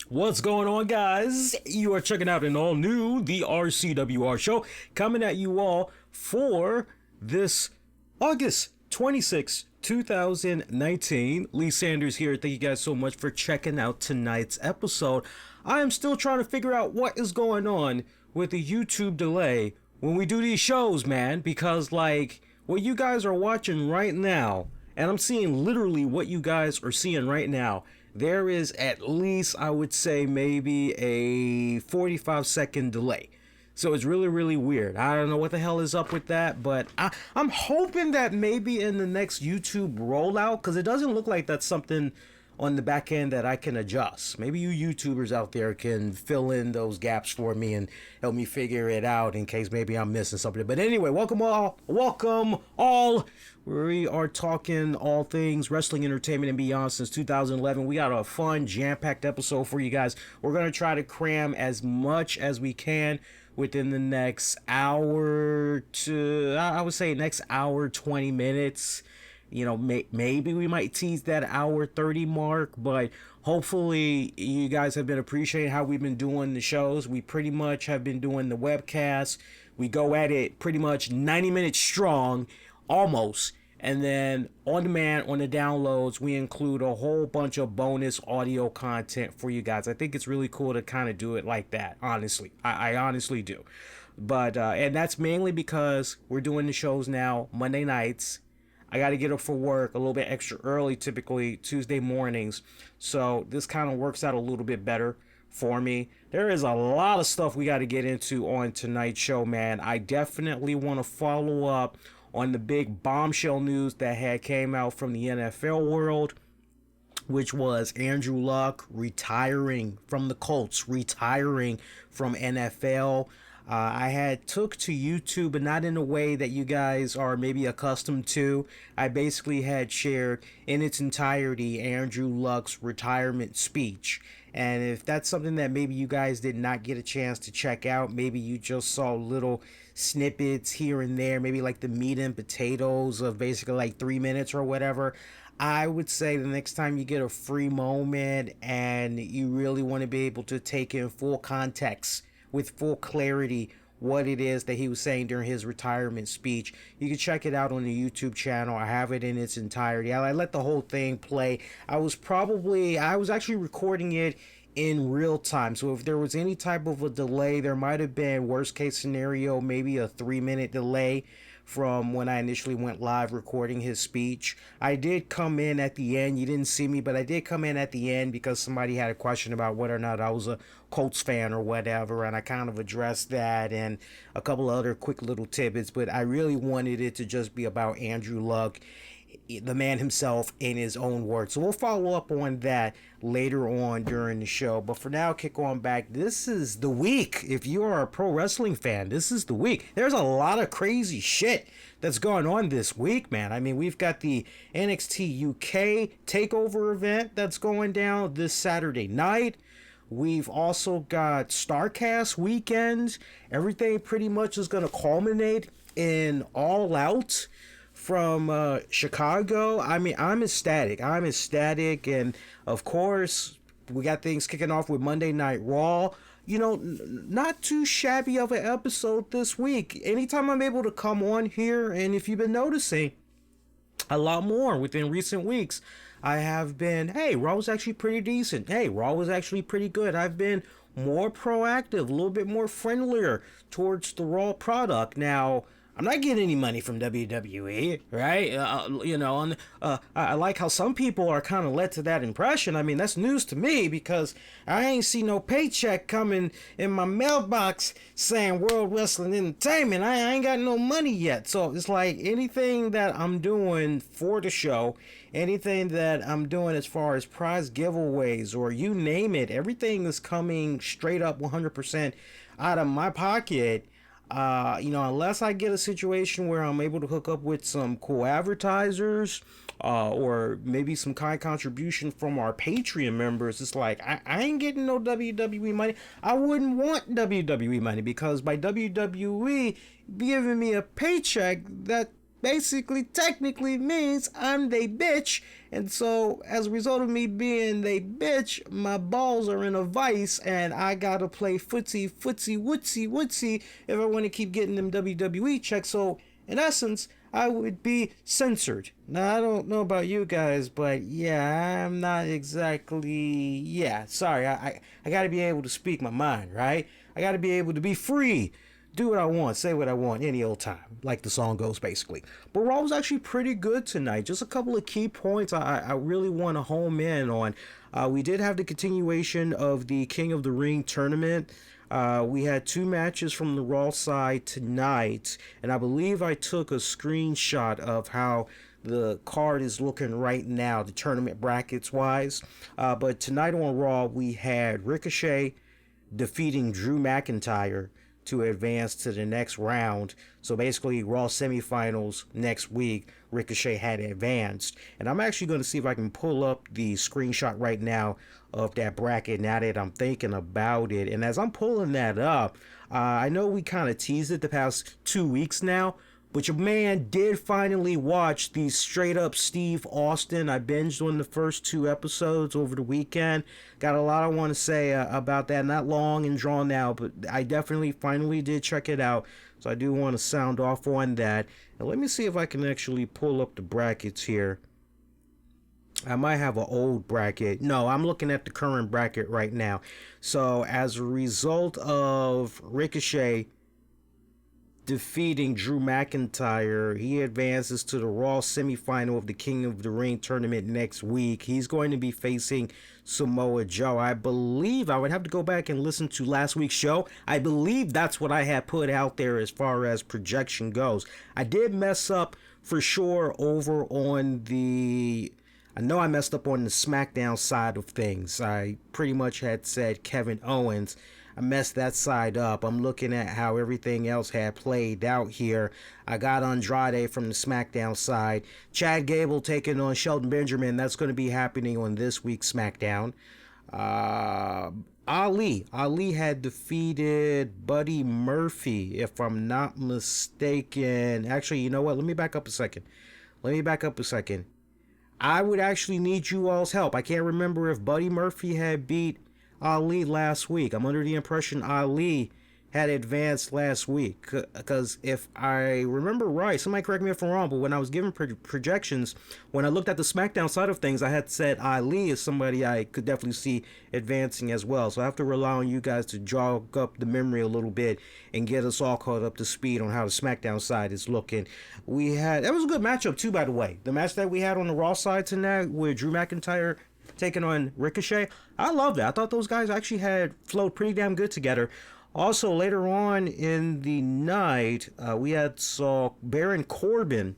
What's going on, guys? You are checking out an all new The RCWR Show, coming at you all for this August 26, 2019. Lee Sanders here. Thank you guys so much for checking out tonight's episode. I am still trying to figure out what is going on with the YouTube delay when we do these shows, man, because like what you guys are watching right now, and I'm seeing literally what you guys are seeing right now, there is at least, I would say, maybe a 45-second delay. So it's really, really weird. I don't know what the hell is up with that, but I'm hoping that maybe in the next YouTube rollout, because it doesn't look like that's something on the back end that I can adjust. Maybe you YouTubers out there can fill in those gaps for me and help me figure it out in case maybe I'm missing something. But anyway, welcome all. We are talking all things wrestling, entertainment, and beyond since 2011. We got a fun, jam-packed episode for you guys. We're going to try to cram as much as we can within the next hour to, I would say next hour, 20 minutes. You know, maybe we might tease that hour 30 mark, but hopefully you guys have been appreciating how we've been doing the shows. We pretty much have been doing the webcast. We go at it pretty much 90 minutes strong, almost. And then on demand, on the downloads, we include a whole bunch of bonus audio content for you guys. I think it's really cool to kind of do it like that, honestly. I honestly do. But, and that's mainly because we're doing the shows now Monday nights. I got to get up for work a little bit extra early, typically Tuesday mornings. So this kind of works out a little bit better for me. There is a lot of stuff we got to get into on tonight's show, man. I definitely want to follow up on the big bombshell news that had came out from the NFL world, which was Andrew Luck retiring from the Colts, retiring from NFL. I had took to YouTube, but not in a way that you guys are maybe accustomed to. I basically had shared in its entirety Andrew Luck's retirement speech. And if that's something that maybe you guys did not get a chance to check out, maybe you just saw little snippets here and there, maybe like the meat and potatoes of basically like 3 minutes or whatever, I would say the next time you get a free moment and you really want to be able to take in full context with full clarity what it is that he was saying during his retirement speech, you can check it out on the YouTube channel. I have it in its entirety. I let the whole thing play. I was actually recording it in real time, so if there was any type of a delay, there might have been, worst case scenario, maybe a 3-minute delay from when I initially went live recording his speech. I did come in at the end. You didn't see me, but I did come in at the end because somebody had a question about whether or not I was a Colts fan or whatever, and I kind of addressed that and a couple other quick little tidbits, but I really wanted it to just be about Andrew Luck, the man himself, in his own words. So we'll follow up on that later on during the show. But for now, kick on back. This is the week. If you are a pro wrestling fan, this is the week. There's a lot of crazy shit that's going on this week, man. I mean, we've got the NXT UK takeover event that's going down this Saturday night. We've also got StarCast weekends. Everything pretty much is going to culminate in All Out from Chicago. I mean, I'm ecstatic. And of course, we got things kicking off with Monday Night Raw. You know, not too shabby of an episode this week. Anytime I'm able to come on here, and if you've been noticing a lot more within recent weeks, I have been, hey, Raw was actually pretty decent. Hey, Raw was actually pretty good. I've been more proactive, a little bit more friendlier towards the Raw product. Now, I'm not getting any money from WWE, right? I like how some people are kind of led to that impression. I mean, that's news to me because I ain't see no paycheck coming in my mailbox saying World Wrestling Entertainment. I ain't got no money yet. So it's like anything that I'm doing for the show, anything that I'm doing as far as prize giveaways or you name it, everything is coming straight up 100% out of my pocket. Unless I get a situation where I'm able to hook up with some cool advertisers, or maybe some kind contribution from our Patreon members, it's like, I ain't getting no WWE money. I wouldn't want WWE money because by WWE giving me a paycheck, that basically technically means I'm they bitch. And so as a result of me being they bitch, my balls are in a vice and I gotta play footsie wootsy if I want to keep getting them WWE checks. So in essence, I would be censored. Now I don't know about you guys, but yeah, I'm not exactly, yeah, sorry. I gotta be able to speak my mind, right? I gotta be able to be free, do what I want, say what I want any old time, like the song goes basically. But Raw was actually pretty good tonight. Just a couple of key points I really want to home in on. We did have the continuation of the King of the Ring tournament. We had 2 matches from the Raw side tonight, and I believe I took a screenshot of how the card is looking right now, the tournament brackets wise. But tonight on Raw, we had Ricochet defeating Drew McIntyre to advance to the next round. So basically, Raw semifinals next week, Ricochet had advanced. And I'm actually going to see if I can pull up the screenshot right now of that bracket now that I'm thinking about it. And as I'm pulling that up, I know we kind of teased it the past 2 weeks now, but your man did finally watch the Straight Up Steve Austin. I binged on the first 2 episodes over the weekend. Got a lot I want to say about that. Not long and drawn out, but I definitely finally did check it out. So I do want to sound off on that. And let me see if I can actually pull up the brackets here. I might have an old bracket. No, I'm looking at the current bracket right now. So as a result of Ricochet defeating Drew McIntyre, he advances to the Raw semifinal of the King of the Ring tournament next week. He's going to be facing Samoa Joe. I believe I would have to go back and listen to last week's show. I believe that's what I had put out there as far as projection goes. I did mess up for sure over on the... I know I messed up on the SmackDown side of things. I pretty much had said Kevin Owens. I messed that side up. I'm looking at how everything else had played out here. I got Andrade from the SmackDown side. Chad Gable taking on Shelton Benjamin. That's going to be happening on this week's SmackDown. Ali had defeated Buddy Murphy, if I'm not mistaken. Actually, you know what? Let me back up a second. I would actually need you all's help. I can't remember if Buddy Murphy had beat Ali last week. I'm under the impression Ali had advanced last week, because if I remember right, somebody correct me if I'm wrong, but when I was given projections, when I looked at the SmackDown side of things, I had said Ali is somebody I could definitely see advancing as well. So I have to rely on you guys to jog up the memory a little bit and get us all caught up to speed on how the SmackDown side is looking. That was a good matchup too, by the way. The match that we had on the Raw side tonight with Drew McIntyre taking on Ricochet, I love that. I thought those guys actually had flowed pretty damn good together. Also, later on in the night, we saw Baron Corbin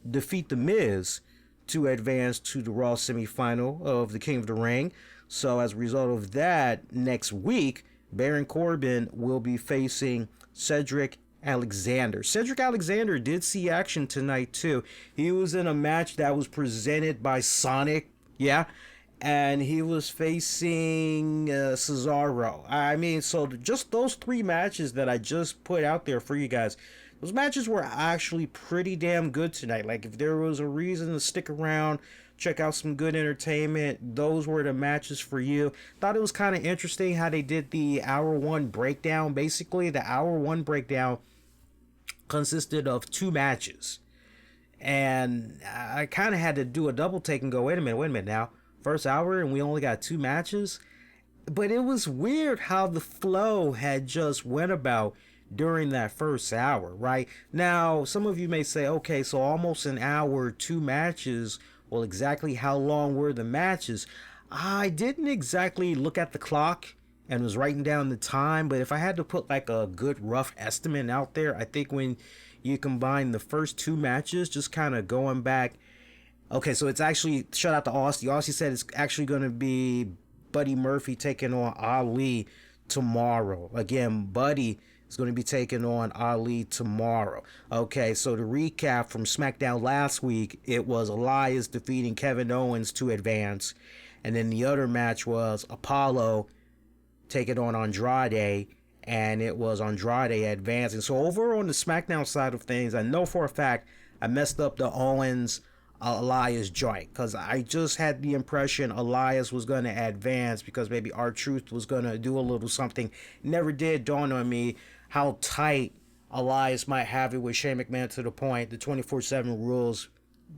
defeat The Miz to advance to the Raw semifinal of the King of the Ring. So as a result of that, next week, Baron Corbin will be facing Cedric Alexander. Cedric Alexander did see action tonight too. He was in a match that was presented by Sonic. Yeah. And he was facing Cesaro. I mean, so just those 3 matches that I just put out there for you guys, those matches were actually pretty damn good tonight. Like, if there was a reason to stick around, check out some good entertainment, those were the matches for you. Thought it was kind of interesting how they did the hour 1 breakdown. Basically, the hour 1 breakdown consisted of 2 matches. And I kind of had to do a double take and go, wait a minute now. First hour and we only got 2 matches. But it was weird how the flow had just went about during that first hour, right? Now, some of you may say, okay, so almost an hour, 2 matches. Well, exactly how long were the matches? I didn't exactly look at the clock and was writing down the time, but if I had to put like a good rough estimate out there, I think when you combine the first 2 matches, just kind of going back. Okay, so it's actually, shout out to Aussie. Aussie said it's actually going to be Buddy Murphy taking on Ali tomorrow. Again, Buddy is going to be taking on Ali tomorrow. Okay, so to recap from SmackDown last week, it was Elias defeating Kevin Owens to advance. And then the other match was Apollo taking on Andrade, and it was Andrade advancing. So over on the SmackDown side of things, I know for a fact I messed up the Owens Elias joint because I just had the impression Elias was going to advance because maybe R-Truth was going to do a little something. Never did dawn on me how tight Elias might have it with Shane McMahon to the point the 24/7 rules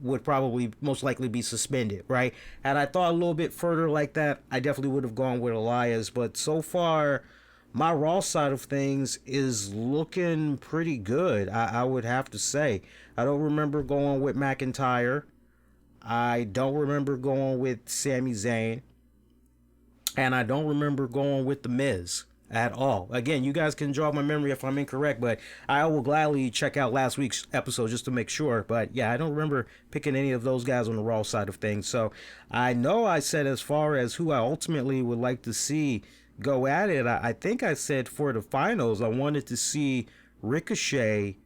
would probably most likely be suspended, right? Had I thought a little bit further like that, I definitely would have gone with Elias. But so far, my Raw side of things is looking pretty good, I would have to say. I don't remember going with McIntyre. I don't remember going with Sami Zayn. And I don't remember going with The Miz at all. Again, you guys can jog my memory if I'm incorrect, but I will gladly check out last week's episode just to make sure. But yeah, I don't remember picking any of those guys on the Raw side of things. So I know I said as far as who I ultimately would like to see go at it, I think I said for the finals, I wanted to see Ricochet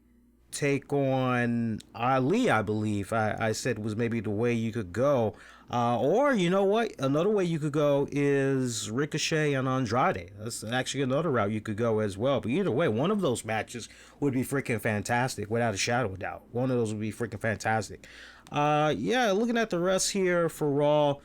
take on Ali, I believe. I said was maybe the way you could go. Or, you know what? Another way you could go is Ricochet and Andrade. That's actually another route you could go as well. But either way, one of those matches would be freaking fantastic, without a shadow of doubt. One of those would be freaking fantastic. Yeah, looking at the rest here for Raw.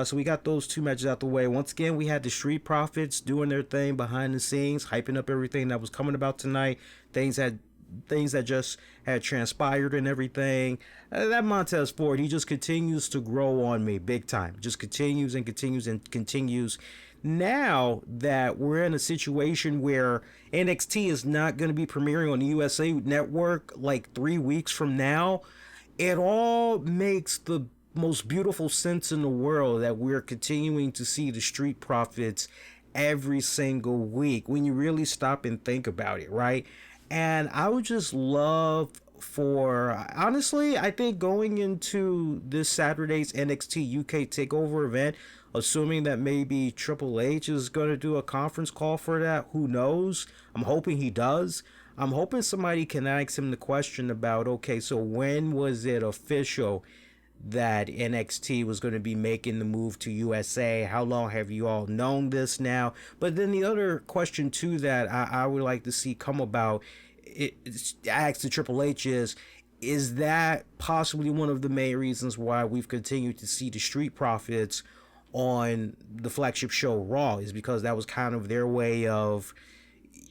So we got those two matches out the way. Once again, we had the Street Profits doing their thing behind the scenes, hyping up everything that was coming about tonight. Things that just had transpired and everything. That Montez Ford, he just continues to grow on me big time. Just continues and continues and continues. Now that we're in a situation where NXT is not going to be premiering on the USA Network like 3 weeks from now, it all makes the most beautiful sense in the world that we're continuing to see the Street Profits every single week when you really stop and think about it, right? And I would just love for, honestly, I think going into this Saturday's NXT UK TakeOver event, assuming that maybe Triple H is going to do a conference call for that, who knows? I'm hoping he does. I'm hoping somebody can ask him the question about, okay, so when was it official that NXT was going to be making the move to USA? How long have you all known this now? But then the other question too that I would like to see come about, ask the Triple H is that possibly one of the main reasons why we've continued to see the Street Profits on the flagship show Raw, is because that was kind of their way of,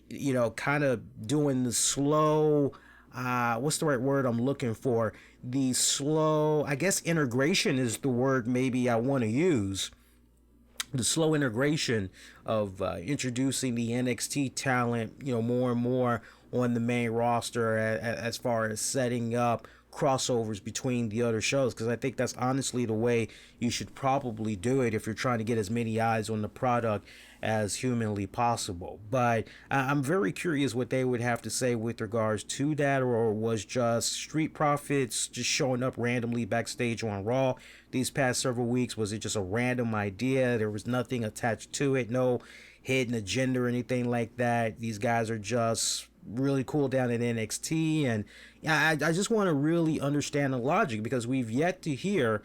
you know, kind of doing the slow, what's the right word I'm looking for? The slow, I guess integration is the word maybe I want to use. The slow integration of introducing the NXT talent, you know, more and more on the main roster as far as setting up crossovers between the other shows, because I think that's honestly the way you should probably do it if you're trying to get as many eyes on the product as humanly possible. But I'm very curious what they would have to say with regards to that, or was just Street Profits just showing up randomly backstage on Raw these past several weeks? Was it just a random idea? There was nothing attached to it, no hidden agenda or anything like that. These guys are just really cool down at NXT, and yeah, I just want to really understand the logic, because we've yet to hear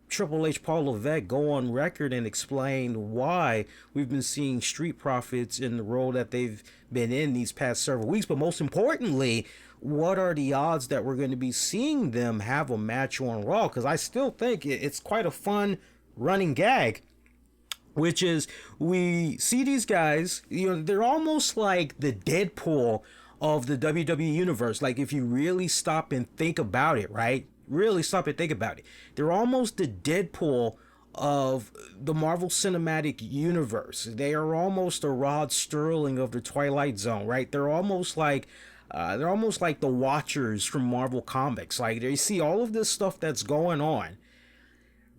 Triple H, Paul Levesque go on record and explain why we've been seeing Street Profits in the role that they've been in these past several weeks. But most importantly, what are the odds that we're going to be seeing them have a match on Raw? Because I still think it's quite a fun running gag, which is we see these guys, you know, they're almost like the Deadpool of the WWE universe. Like, if you really stop and think about it, right? Really stop and think about it. They're almost the Deadpool of the Marvel Cinematic Universe. They are almost a Rod Sterling of the Twilight Zone, right? They're almost like the Watchers from Marvel Comics. Like, they see all of this stuff that's going on.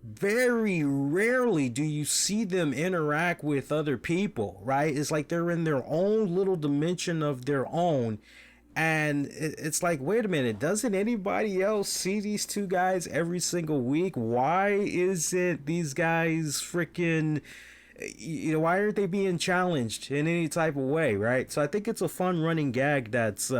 Very rarely do you see them interact with other people, right? It's like they're in their own little dimension of their own. And it's like, wait a minute, doesn't anybody else see these two guys every single week? Why isn't these guys freaking, you know, why aren't they being challenged in any type of way, right? So I think it's a fun running gag that's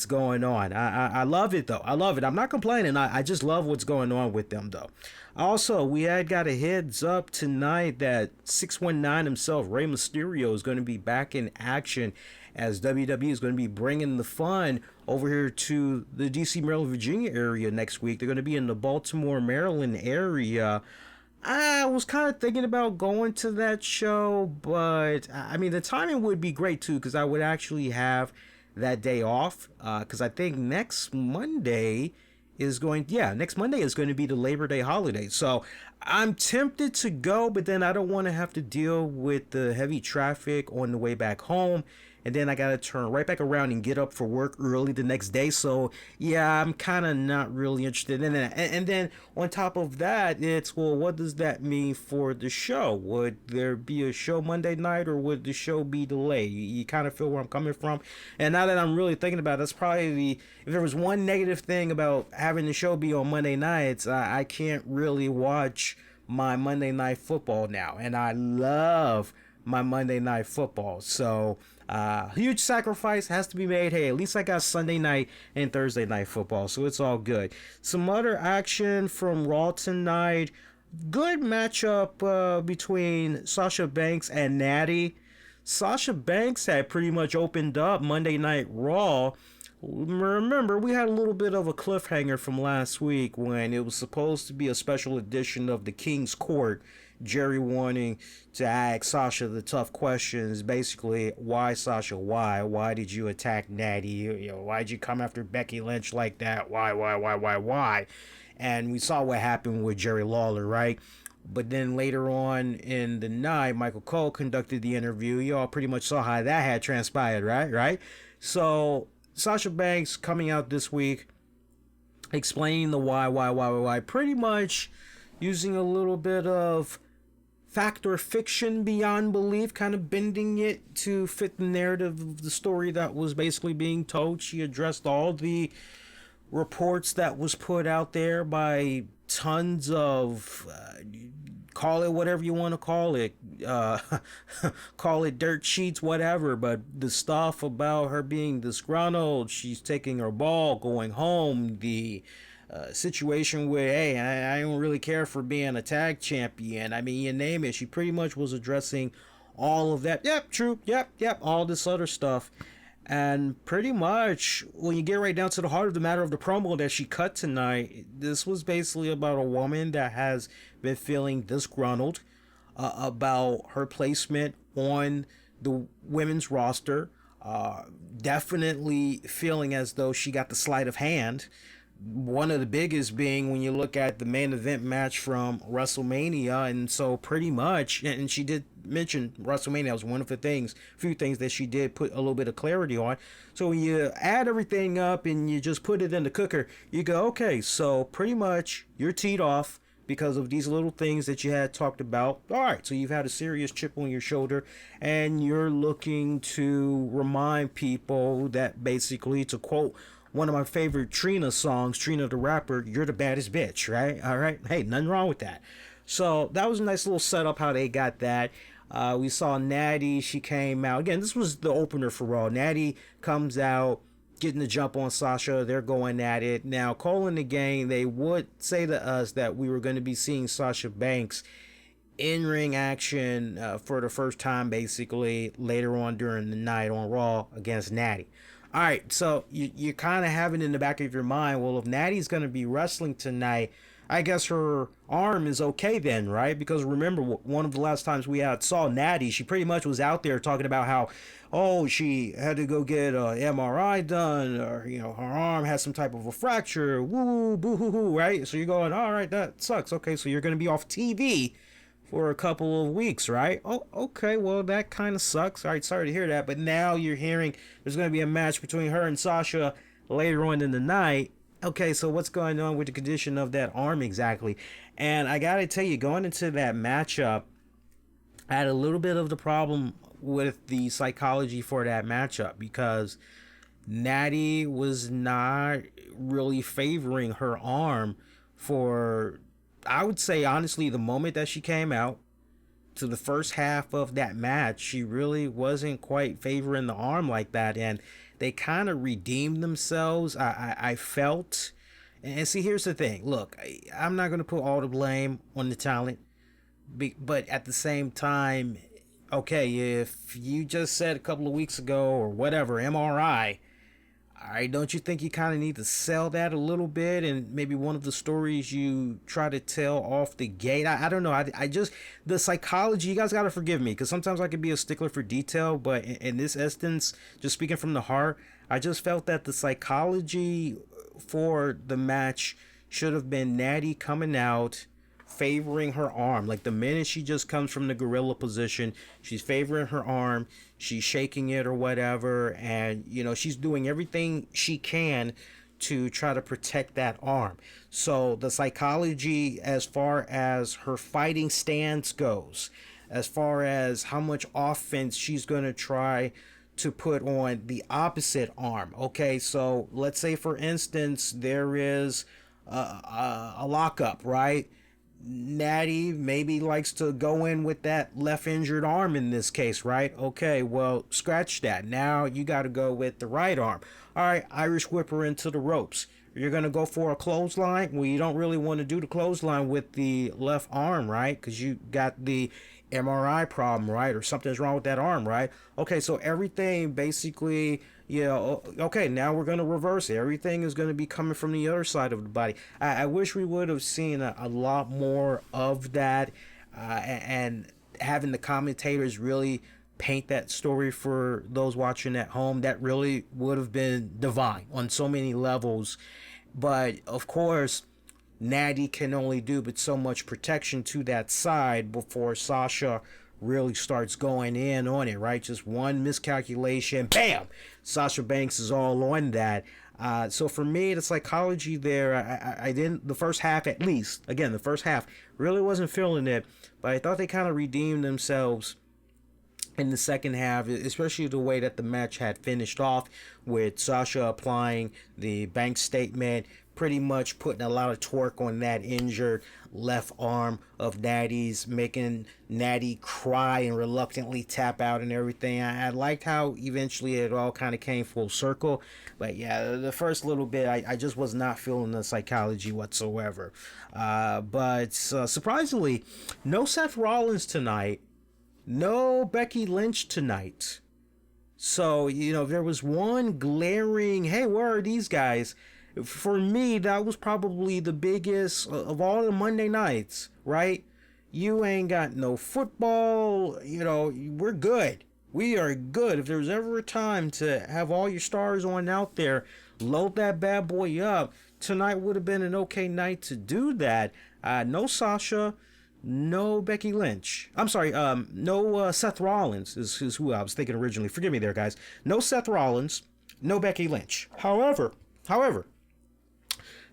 going on. I love it, though. I love it. I'm not complaining. I just love what's going on with them, though. Also, we had got a heads up tonight that 619 himself, Rey Mysterio, is going to be back in action as WWE is going to be bringing the fun over here to the DC, Maryland, Virginia area next week. They're going to be in the Baltimore, Maryland area. I was kind of thinking about going to that show, but I mean, the timing would be great too, because I would actually have that day off. Because I think next Monday next Monday is going to be the Labor Day holiday. So I'm tempted to go, but then I don't want to have to deal with the heavy traffic on the way back home. And then I got to turn right back around and get up for work early the next day. So yeah, I'm kind of not really interested in that. And then on top of that, it's, well, what does that mean for the show? Would there be a show Monday night, or would the show be delayed? You kind of feel where I'm coming from. And now that I'm really thinking about it, that's probably if there was one negative thing about having the show be on Monday nights, I can't really watch my Monday Night Football now. And I love my Monday Night Football. So huge sacrifice has to be made. Hey, at least I got Sunday night and Thursday night football, so it's all good. Some other action from Raw tonight. Good matchup between Sasha Banks and Natty. Sasha Banks had pretty much opened up Monday Night Raw. Remember, we had a little bit of a cliffhanger from last week when it was supposed to be a special edition of the King's Court. Jerry wanting to ask Sasha the tough questions, basically, why Sasha, why? Why did you attack Natty? Why'd you come after Becky Lynch like that? Why? And we saw what happened with Jerry Lawler, right? But then later on in the night, Michael Cole conducted the interview. You all pretty much saw how that had transpired, right? So Sasha Banks coming out this week, explaining the why, pretty much using a little bit of fact or fiction beyond belief, kind of bending it to fit the narrative of the story that was basically being told. She addressed all the reports that was put out there by tons of call it whatever you want to call it, call it dirt sheets, whatever, but the stuff about her being disgruntled, she's taking her ball, going home, the situation where, hey, I don't really care for being a tag champion. I mean, you name it. She pretty much was addressing all of that. Yep, true. Yep. All this other stuff. And pretty much, when you get right down to the heart of the matter of the promo that she cut tonight, this was basically about a woman that has been feeling disgruntled about her placement on the women's roster. Definitely feeling as though she got the sleight of hand. One of the biggest being when you look at the main event match from WrestleMania. And so pretty much, and she did mention WrestleMania was one of the few things that she did put a little bit of clarity on. So when you add everything up and you just put it in the cooker, you go, okay, so pretty much you're teed off because of these little things that you had talked about. All right, so you've had a serious chip on your shoulder and you're looking to remind people that, basically, to quote one of my favorite Trina songs, Trina the rapper, you're the baddest bitch, right? All right. Hey, nothing wrong with that. So that was a nice little setup how they got that. We saw Natty. She came out. Again, this was the opener for Raw. Natty comes out, getting the jump on Sasha. They're going at it. Now, Cole and the gang, they would say to us that we were going to be seeing Sasha Banks in-ring action for the first time, basically, later on during the night on Raw against Natty. All right, so you kind of have it in the back of your mind, well, if Natty's going to be wrestling tonight, I guess her arm is okay then, right? Because remember, one of the last times we saw Natty, she pretty much was out there talking about how, oh, she had to go get a MRI done, or, her arm has some type of a fracture, woo, boo hoo hoo, right? So you're going, all right, that sucks. Okay, so you're going to be off TV for a couple of weeks, right? Oh, okay, well, that kind of sucks. All right, sorry to hear that. But now you're hearing there's going to be a match between her and Sasha later on in the night. Okay, so what's going on with the condition of that arm exactly? And I got to tell you, going into that matchup, I had a little bit of the problem with the psychology for that matchup because Natty was not really favoring her arm for, I would say, honestly, the moment that she came out to the first half of that match, she really wasn't quite favoring the arm like that. And they kind of redeemed themselves, I felt. And see, here's the thing. Look, I'm not going to put all the blame on the talent. But at the same time, okay, if you just said a couple of weeks ago or whatever, MRI, all right, don't you think you kind of need to sell that a little bit and maybe one of the stories you try to tell off the gate? I don't know. I just, the psychology, you guys got to forgive me because sometimes I could be a stickler for detail, but in this instance, just speaking from the heart, I just felt that the psychology for the match should have been Natty coming out favoring her arm. Like the minute she just comes from the gorilla position, she's favoring her arm, she's shaking it or whatever, and she's doing everything she can to try to protect that arm. So the psychology as far as her fighting stance goes, as far as how much offense she's going to try to put on the opposite arm. Okay, so let's say for instance there is a lockup, right? Natty maybe likes to go in with that left injured arm in this case, right? Okay, well, scratch that. Now you got to go with the right arm. All right, Irish whip her into the ropes. You're going to go for a clothesline? Well, you don't really want to do the clothesline with the left arm, right? Because you got the MRI problem, right? Or something's wrong with that arm, right? Okay, so everything basically, okay, now we're going to reverse it. Everything is going to be coming from the other side of the body. I wish we would have seen a lot more of that and having the commentators really paint that story for those watching at home. That really would have been divine on so many levels. But of course, Natty can only do but so much protection to that side before Sasha really starts going in on it, right? Just one miscalculation, bam! Sasha Banks is all on that. So for me, the psychology there, I didn't, the first half at least, again, the first half, really wasn't feeling it, but I thought they kind of redeemed themselves in the second half, especially the way that the match had finished off with Sasha applying the bank statement, pretty much putting a lot of torque on that injured left arm of Natty's, making Natty cry and reluctantly tap out and everything. I liked how eventually it all kind of came full circle. But yeah, the first little bit, I just was not feeling the psychology whatsoever. But surprisingly, no Seth Rollins tonight. No Becky Lynch tonight. So, there was one glaring, hey, where are these guys? For me, that was probably the biggest of all the Monday nights, right? You ain't got no football, we're good. We are good. If there's ever a time to have all your stars on out there, load that bad boy up, tonight would have been an okay night to do that. No Sasha, no Becky Lynch. I'm sorry, no Seth Rollins is who I was thinking originally. Forgive me there, guys. No Seth Rollins, no Becky Lynch. However,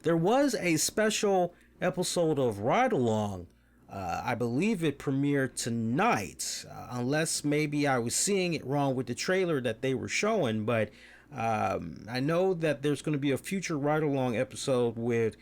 there was a special episode of Ride Along. I believe it premiered tonight, unless maybe I was seeing it wrong with the trailer that they were showing. But I know that there's going to be a future Ride Along episode with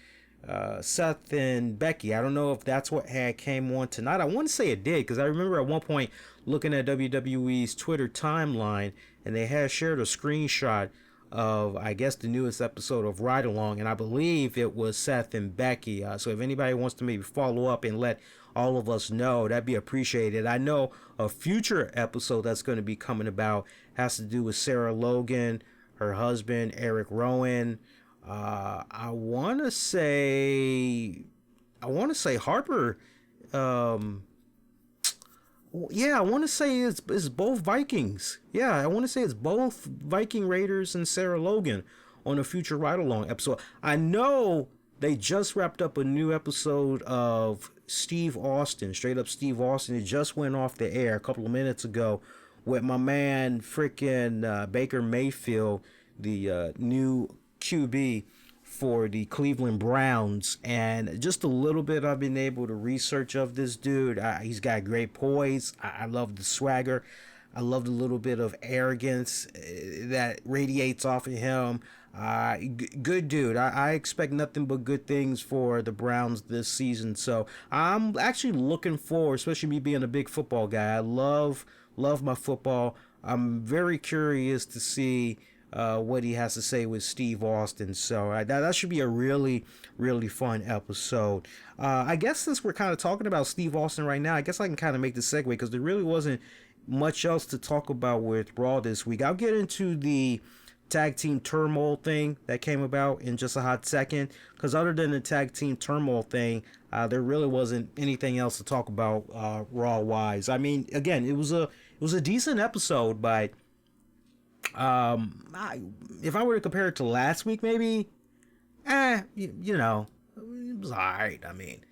Seth and Becky. I don't know if that's what had came on tonight. I want to say it did, because I remember at one point looking at WWE's Twitter timeline, and they had shared a screenshot of, I guess, the newest episode of Ride Along, and I believe it was Seth and Becky. So if anybody wants to maybe follow up and let all of us know, that'd be appreciated. I know a future episode that's going to be coming about has to do with Sarah Logan, her husband Eric Rowan. I want to say Harper. Yeah, I want to say it's both Vikings. Yeah, I want to say it's both Viking Raiders and Sarah Logan on a future ride-along episode. I know they just wrapped up a new episode of Steve Austin, Straight Up Steve Austin. It just went off the air a couple of minutes ago with my man freaking Baker Mayfield, the new QB for the Cleveland Browns. And just a little bit I've been able to research of this dude. He's got great poise. I love the swagger. I love the little bit of arrogance that radiates off of him. Good dude. I expect nothing but good things for the Browns this season. So I'm actually looking forward, especially me being a big football guy. I love my football. I'm very curious to see what he has to say with Steve Austin. So that should be a really, really fun episode. I guess since we're kind of talking about Steve Austin right now, I guess I can kind of make the segue, because there really wasn't much else to talk about with Raw this week. I'll get into the tag team turmoil thing that came about in just a hot second, because other than the tag team turmoil thing, there really wasn't anything else to talk about Raw wise. I mean, again, it was a decent episode, but if I were to compare it to last week, maybe, you know, it was alright. I mean,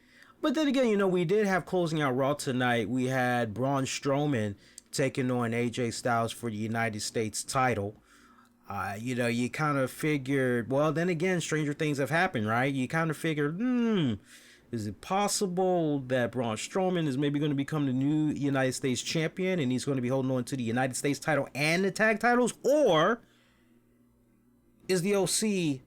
but then again, you know, we did have closing out Raw tonight. We had Braun Strowman taking on AJ Styles for the United States title. You know, you kind of figured, well, then again, stranger things have happened, right? You kind of figured, is it possible that Braun Strowman is maybe going to become the new United States champion and he's going to be holding on to the United States title and the tag titles? Or is the OC,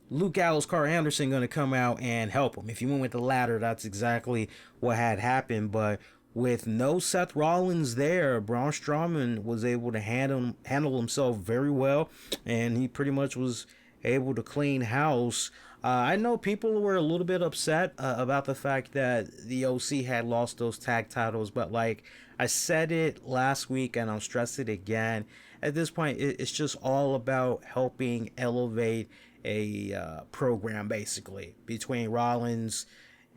Luke Gallows, Carl Anderson, going to come out and help him? If you went with the latter, that's exactly what had happened. But with no Seth Rollins there, Braun Strowman was able to handle himself very well, and he pretty much was able to clean house. I know people were a little bit upset about the fact that the OC had lost those tag titles, but like I said it last week and I'll stress it again, at this point it's just all about helping elevate a program, basically, between Rollins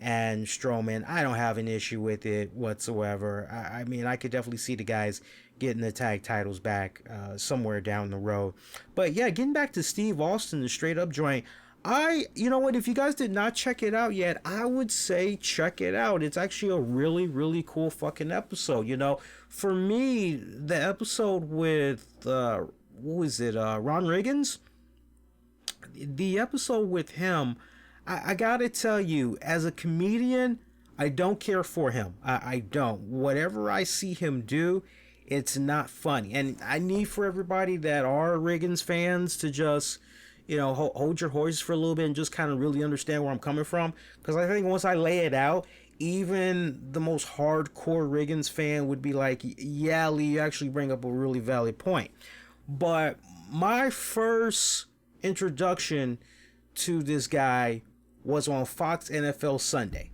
and Strowman. I don't have an issue with it whatsoever. I mean, I could definitely see the guys getting the tag titles back somewhere down the road. But yeah, getting back to Steve Austin, the straight up joint, you know what, if you guys did not check it out yet, I would say check it out. It's actually a really, really cool fucking episode. You know, for me, the episode with, Ron Riggins? The episode with him, I gotta tell you, as a comedian, I don't care for him. I don't. Whatever I see him do, it's not funny. And I need for everybody that are Riggins fans to just, you know, hold your horses for a little bit and just kind of really understand where I'm coming from. Because I think once I lay it out, even the most hardcore Riggins fan would be like, yeah, Lee, you actually bring up a really valid point. But my first introduction to this guy was on Fox NFL Sunday.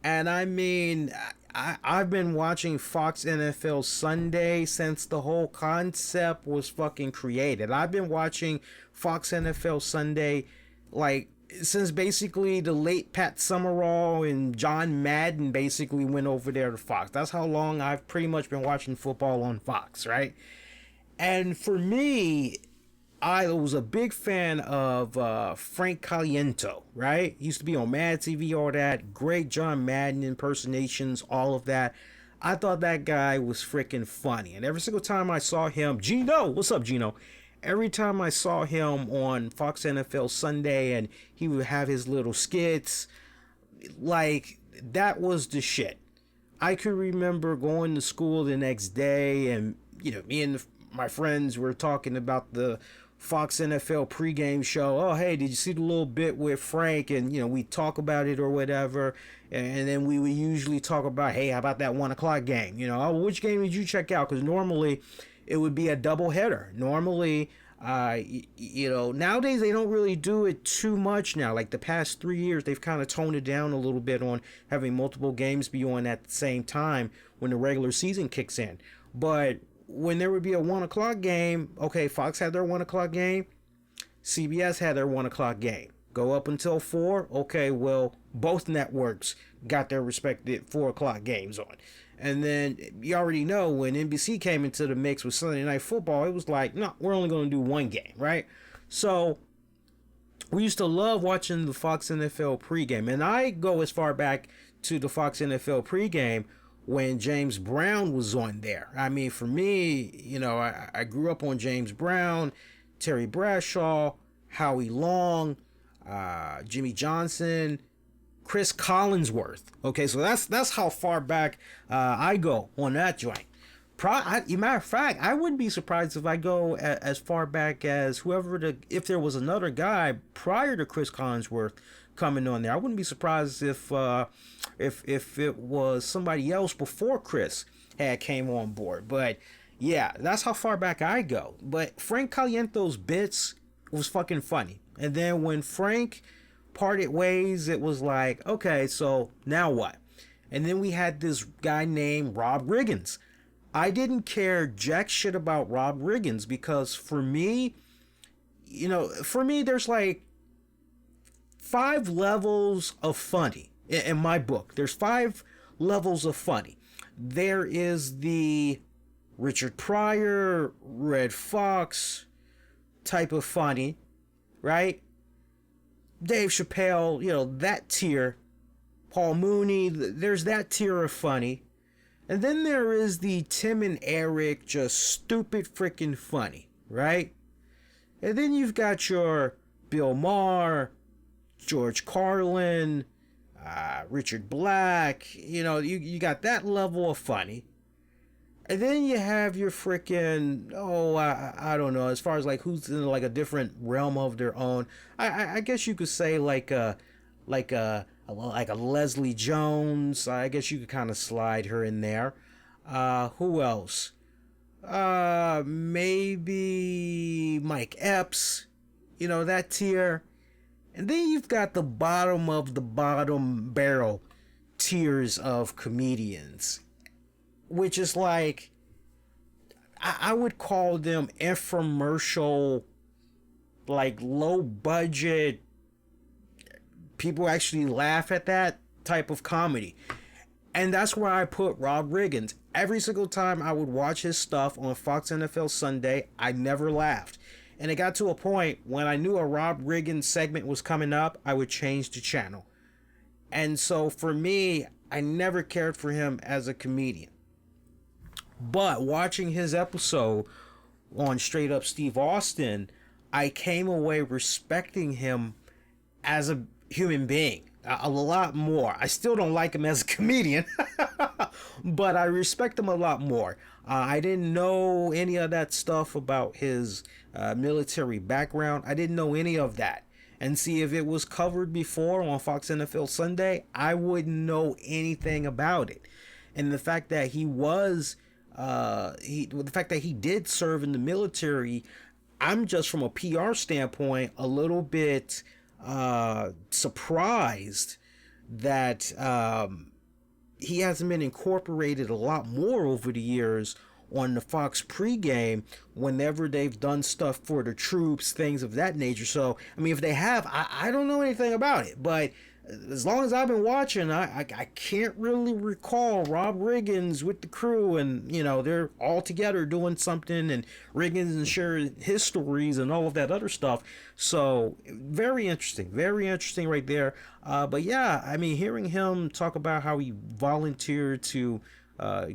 And I mean, I've been watching Fox NFL Sunday since the whole concept was fucking created. I've been watching Fox NFL Sunday like since basically the late Pat Summerall and John Madden basically went over there to Fox. That's how long I've pretty much been watching football on Fox, right? And for me, I was a big fan of Frank Caliento, right? He used to be on Mad TV, all that. Great John Madden impersonations, all of that. I thought that guy was freaking funny. And every single time I saw him, Gino, what's up, Gino? Every time I saw him on Fox NFL Sunday and he would have his little skits, like, that was the shit. I could remember going to school the next day and, you know, me and my friends were talking about the Fox NFL pregame show. Oh, hey, did you see the little bit with Frank? And, you know, we talk about it or whatever. And then we would usually talk about, hey, how about that 1 o'clock game? You know, oh, which game did you check out? Because normally it would be a double header. Normally, you know, nowadays they don't really do it too much now. Like the past 3 years, they've kind of toned it down a little bit on having multiple games be on at the same time when the regular season kicks in. But when there would be a 1 o'clock game, okay, Fox had their 1 o'clock game, CBS had their 1 o'clock game. Go up until 4, okay, well, both networks got their respective 4 o'clock games on. And then you already know when NBC came into the mix with Sunday Night Football, it was like, no, we're only going to do one game, right? So we used to love watching the Fox NFL pregame. And I go as far back to the Fox NFL pregame when James Brown was on there. I mean, for me, you know, I grew up on James Brown, Terry Bradshaw, Howie Long, Jimmy Johnson, Chris Collinsworth. Okay, so that's how far back I go on that joint. Matter of fact, I wouldn't be surprised if I go as far back as if there was another guy prior to Chris Collinsworth coming on there. I wouldn't be surprised if it was somebody else before Chris had came on board. But yeah, that's how far back I go. But Frank Caliento's bits was fucking funny. And then when Frank parted ways, it was like, okay, so now what? And then we had this guy named Rob Riggins. I didn't care jack shit about Rob Riggins because for me, there's like 5 levels of funny in my book. There's 5 levels of funny. There is the Richard Pryor, Red Fox type of funny, right? Dave Chappelle, that tier. Paul Mooney, there's that tier of funny. And then there is the Tim and Eric, just stupid freaking funny, right? And then you've got your Bill Maher, George Carlin, Richard Black, you got that level of funny. And then you have your freaking, I don't know, as far as like who's in like a different realm of their own. I guess you could say like a Leslie Jones. I guess you could kind of slide her in there. Who else? Maybe Mike Epps, that tier. And then you've got the bottom of the bottom barrel tiers of comedians, which is like, I would call them infomercial, like low budget, people actually laugh at that type of comedy. And that's where I put Rob Riggins. Every single time I would watch his stuff on Fox NFL Sunday, I never laughed. And it got to a point when I knew a Rob Riggins segment was coming up, I would change the channel. And so for me, I never cared for him as a comedian. But watching his episode on Straight Up Steve Austin, I came away respecting him as a human being a lot more. I still don't like him as a comedian, but I respect him a lot more. I didn't know any of that stuff about his military background. I didn't know any of that. And see, if it was covered before on Fox NFL Sunday, I wouldn't know anything about it. And the fact that he did serve in the military, I'm just from a PR standpoint a little bit surprised that he hasn't been incorporated a lot more over the years on the Fox pregame whenever they've done stuff for the troops, things of that nature. So, I mean, if they have, I don't know anything about it, but as long as I've been watching, I can't really recall Rob Riggins with the crew and, they're all together doing something and Riggins and sharing his stories and all of that other stuff. So very interesting right there. But yeah, I mean, hearing him talk about how he volunteered to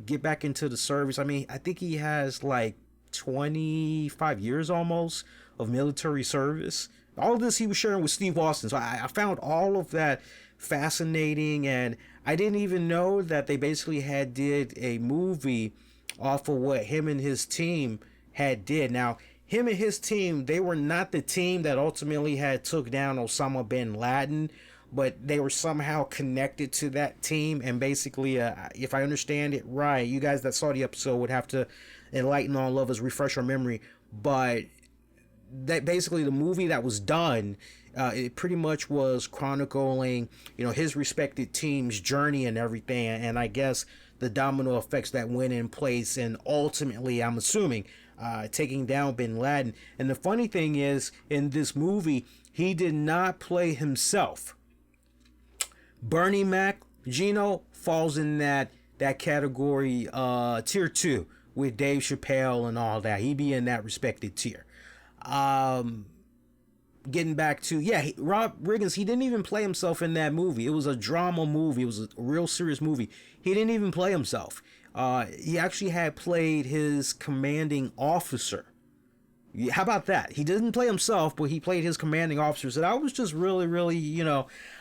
get back into the service. I mean, I think he has like 25 years almost of military service. All of this he was sharing with Steve Austin. So I found all of that fascinating, and I didn't even know that they basically did a movie off of what him and his team did. Now, him and his team, they were not the team that ultimately took down Osama bin Laden, but they were somehow connected to that team. And basically, if I understand it right, you guys that saw the episode would have to enlighten all of us, refresh our memory, but that basically the movie that was done, it pretty much was chronicling, his respected team's journey and everything, and I guess the domino effects that went in place, and ultimately, I'm assuming, taking down bin Laden. And the funny thing is, in this movie, he did not play himself. Bernie Mac, Gino, falls in that category, tier 2, with Dave Chappelle and all that. He'd be in that respected tier. Getting back to, Rob Riggins, he didn't even play himself in that movie. It was a drama movie. It was a real serious movie. He didn't even play himself. He actually had played his commanding officer. How about that? He didn't play himself, but he played his commanding officer. So that was just really, really,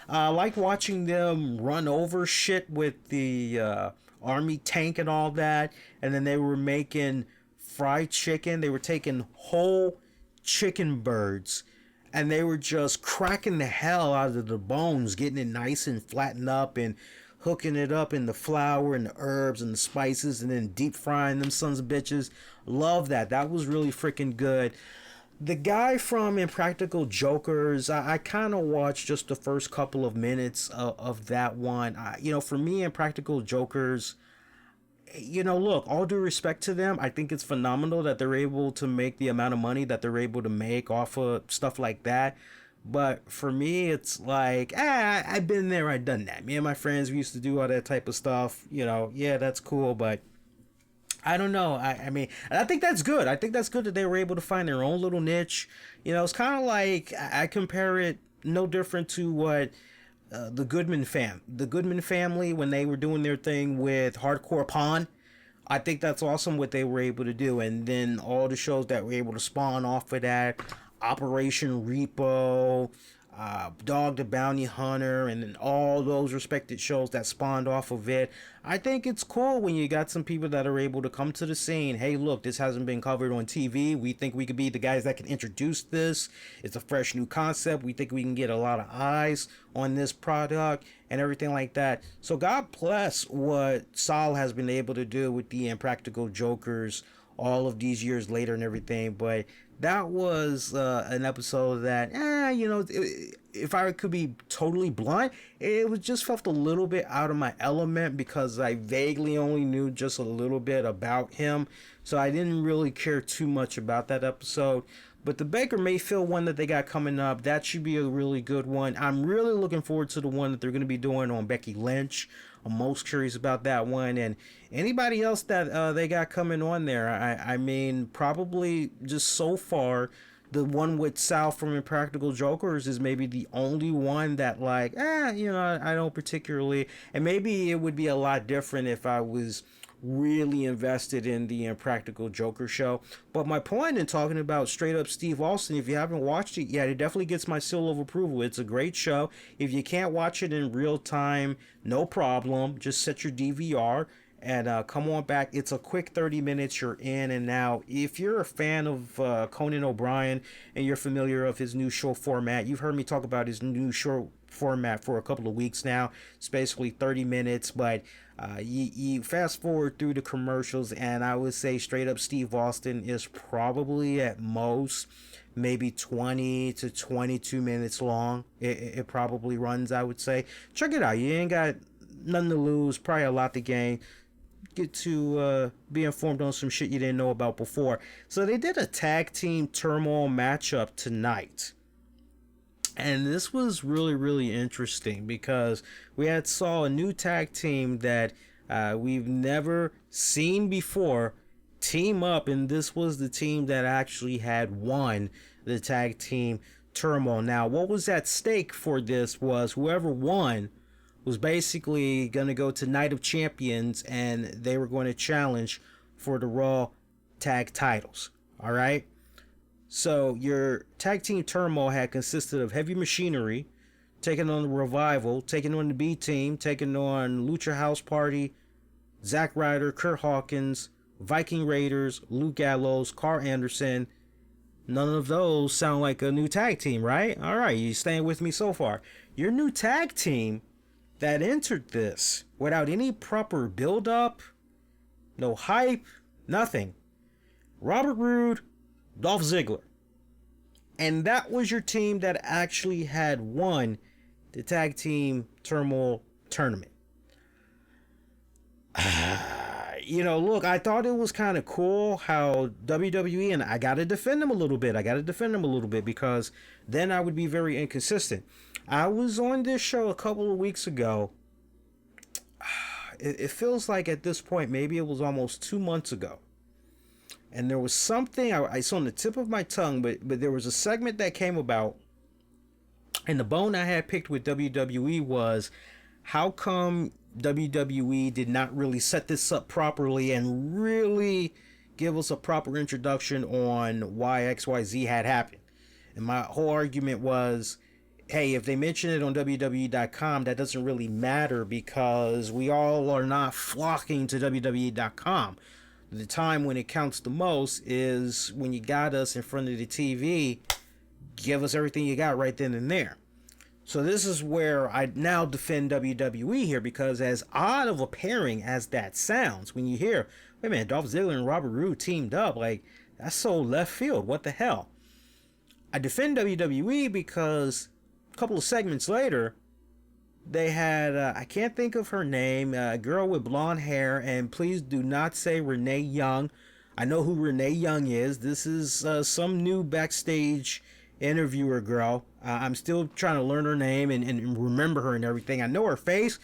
like watching them run over shit with the army tank and all that. And then they were making fried chicken. They were taking whole chicken birds and they were just cracking the hell out of the bones, getting it nice and flattened up and hooking it up in the flour and the herbs and the spices and then deep frying them sons of bitches. Love that. That was really freaking good. The guy from Impractical Jokers, I kind of watched just the first couple of minutes of that one. For me, Impractical Jokers, look, all due respect to them, I think it's phenomenal that they're able to make the amount of money that they're able to make off of stuff like that. But for me, it's like, I've been there, I've done that. Me and my friends, we used to do all that type of stuff. Yeah, that's cool, but I don't know. I mean, I think that's good. I think that's good that they were able to find their own little niche. It's kind of like I compare it no different to what the Goodman family, when they were doing their thing with Hardcore Pawn. I think that's awesome what they were able to do, and then all the shows that were able to spawn off of that, Operation Repo, Dog the Bounty Hunter, and then all those respected shows that spawned off of it. I think it's cool when you got some people that are able to come to the scene. Hey, look, this hasn't been covered on TV. We think we could be the guys that can introduce this. It's a fresh new concept. We think we can get a lot of eyes on this product and everything like that. So God bless what Sal has been able to do with the Impractical Jokers all of these years later and everything. But that was an episode that, if I could be totally blunt, it was just felt a little bit out of my element because I vaguely only knew just a little bit about him. So I didn't really care too much about that episode. But the Baker Mayfield one that they got coming up, that should be a really good one. I'm really looking forward to the one that they're going to be doing on Becky Lynch. I'm most curious about that one. And anybody else that they got coming on there, I mean, probably just so far, the one with Sal from Impractical Jokers is maybe the only one that I don't particularly, and maybe it would be a lot different if I was really invested in the Impractical Joker show. But my point in talking about Straight Up Steve Austin, if you haven't watched it yet, it definitely gets my seal of approval. It's a great show. If you can't watch it in real time, no problem. Just set your DVR and come on back. It's a quick 30 minutes. You're in and out. If you're a fan of Conan O'Brien and you're familiar of his new show format, you've heard me talk about his new show format for a couple of weeks now. It's basically 30 minutes, but you fast forward through the commercials, and I would say Straight Up Steve Austin is probably at most maybe 20 to 22 minutes long. It probably runs, I would say. Check it out. You ain't got nothing to lose, probably a lot to gain. Get to be informed on some shit you didn't know about before. So they did a tag team turmoil matchup tonight. And this was really, really interesting because we saw a new tag team that we've never seen before team up, and this was the team that actually had won the tag team turmoil. Now, what was at stake for this was whoever won was basically going to go to Night of Champions, and they were going to challenge for the Raw tag titles. All right. So your tag team turmoil had consisted of Heavy Machinery taking on the Revival, taking on the B Team, taking on Lucha House Party, Zack Ryder, Kurt Hawkins, Viking Raiders, Luke Gallows, Carl Anderson. None of those sound like a new tag team, right? All right, you staying with me so far. Your new tag team that entered this without any proper build-up, no hype, nothing. Robert Roode, Dolph Ziggler. And that was your team that actually had won the tag team turmoil tournament. Look, I thought it was kind of cool how WWE, and I got to defend them a little bit because then I would be very inconsistent. I was on this show a couple of weeks ago. It feels like at this point, maybe it was almost 2 months ago. And there was something, it's on the tip of my tongue, but there was a segment that came about. And the bone I had picked with WWE was, how come WWE did not really set this up properly and really give us a proper introduction on why XYZ had happened? And my whole argument was, hey, if they mention it on WWE.com, that doesn't really matter because we all are not flocking to WWE.com. The time when it counts the most is when you got us in front of the TV, give us everything you got right then and there. So this is where I now defend WWE here, because as odd of a pairing as that sounds, when you hear, wait a minute, Dolph Ziggler and Robert Roode teamed up, like, that's so left field. What the hell? I defend WWE because a couple of segments later, They had, I can't think of her name, a girl with blonde hair, and please do not say Renee Young. I know who Renee Young is. This is some new backstage interviewer girl. I'm still trying to learn her name and remember her and everything. I know her face.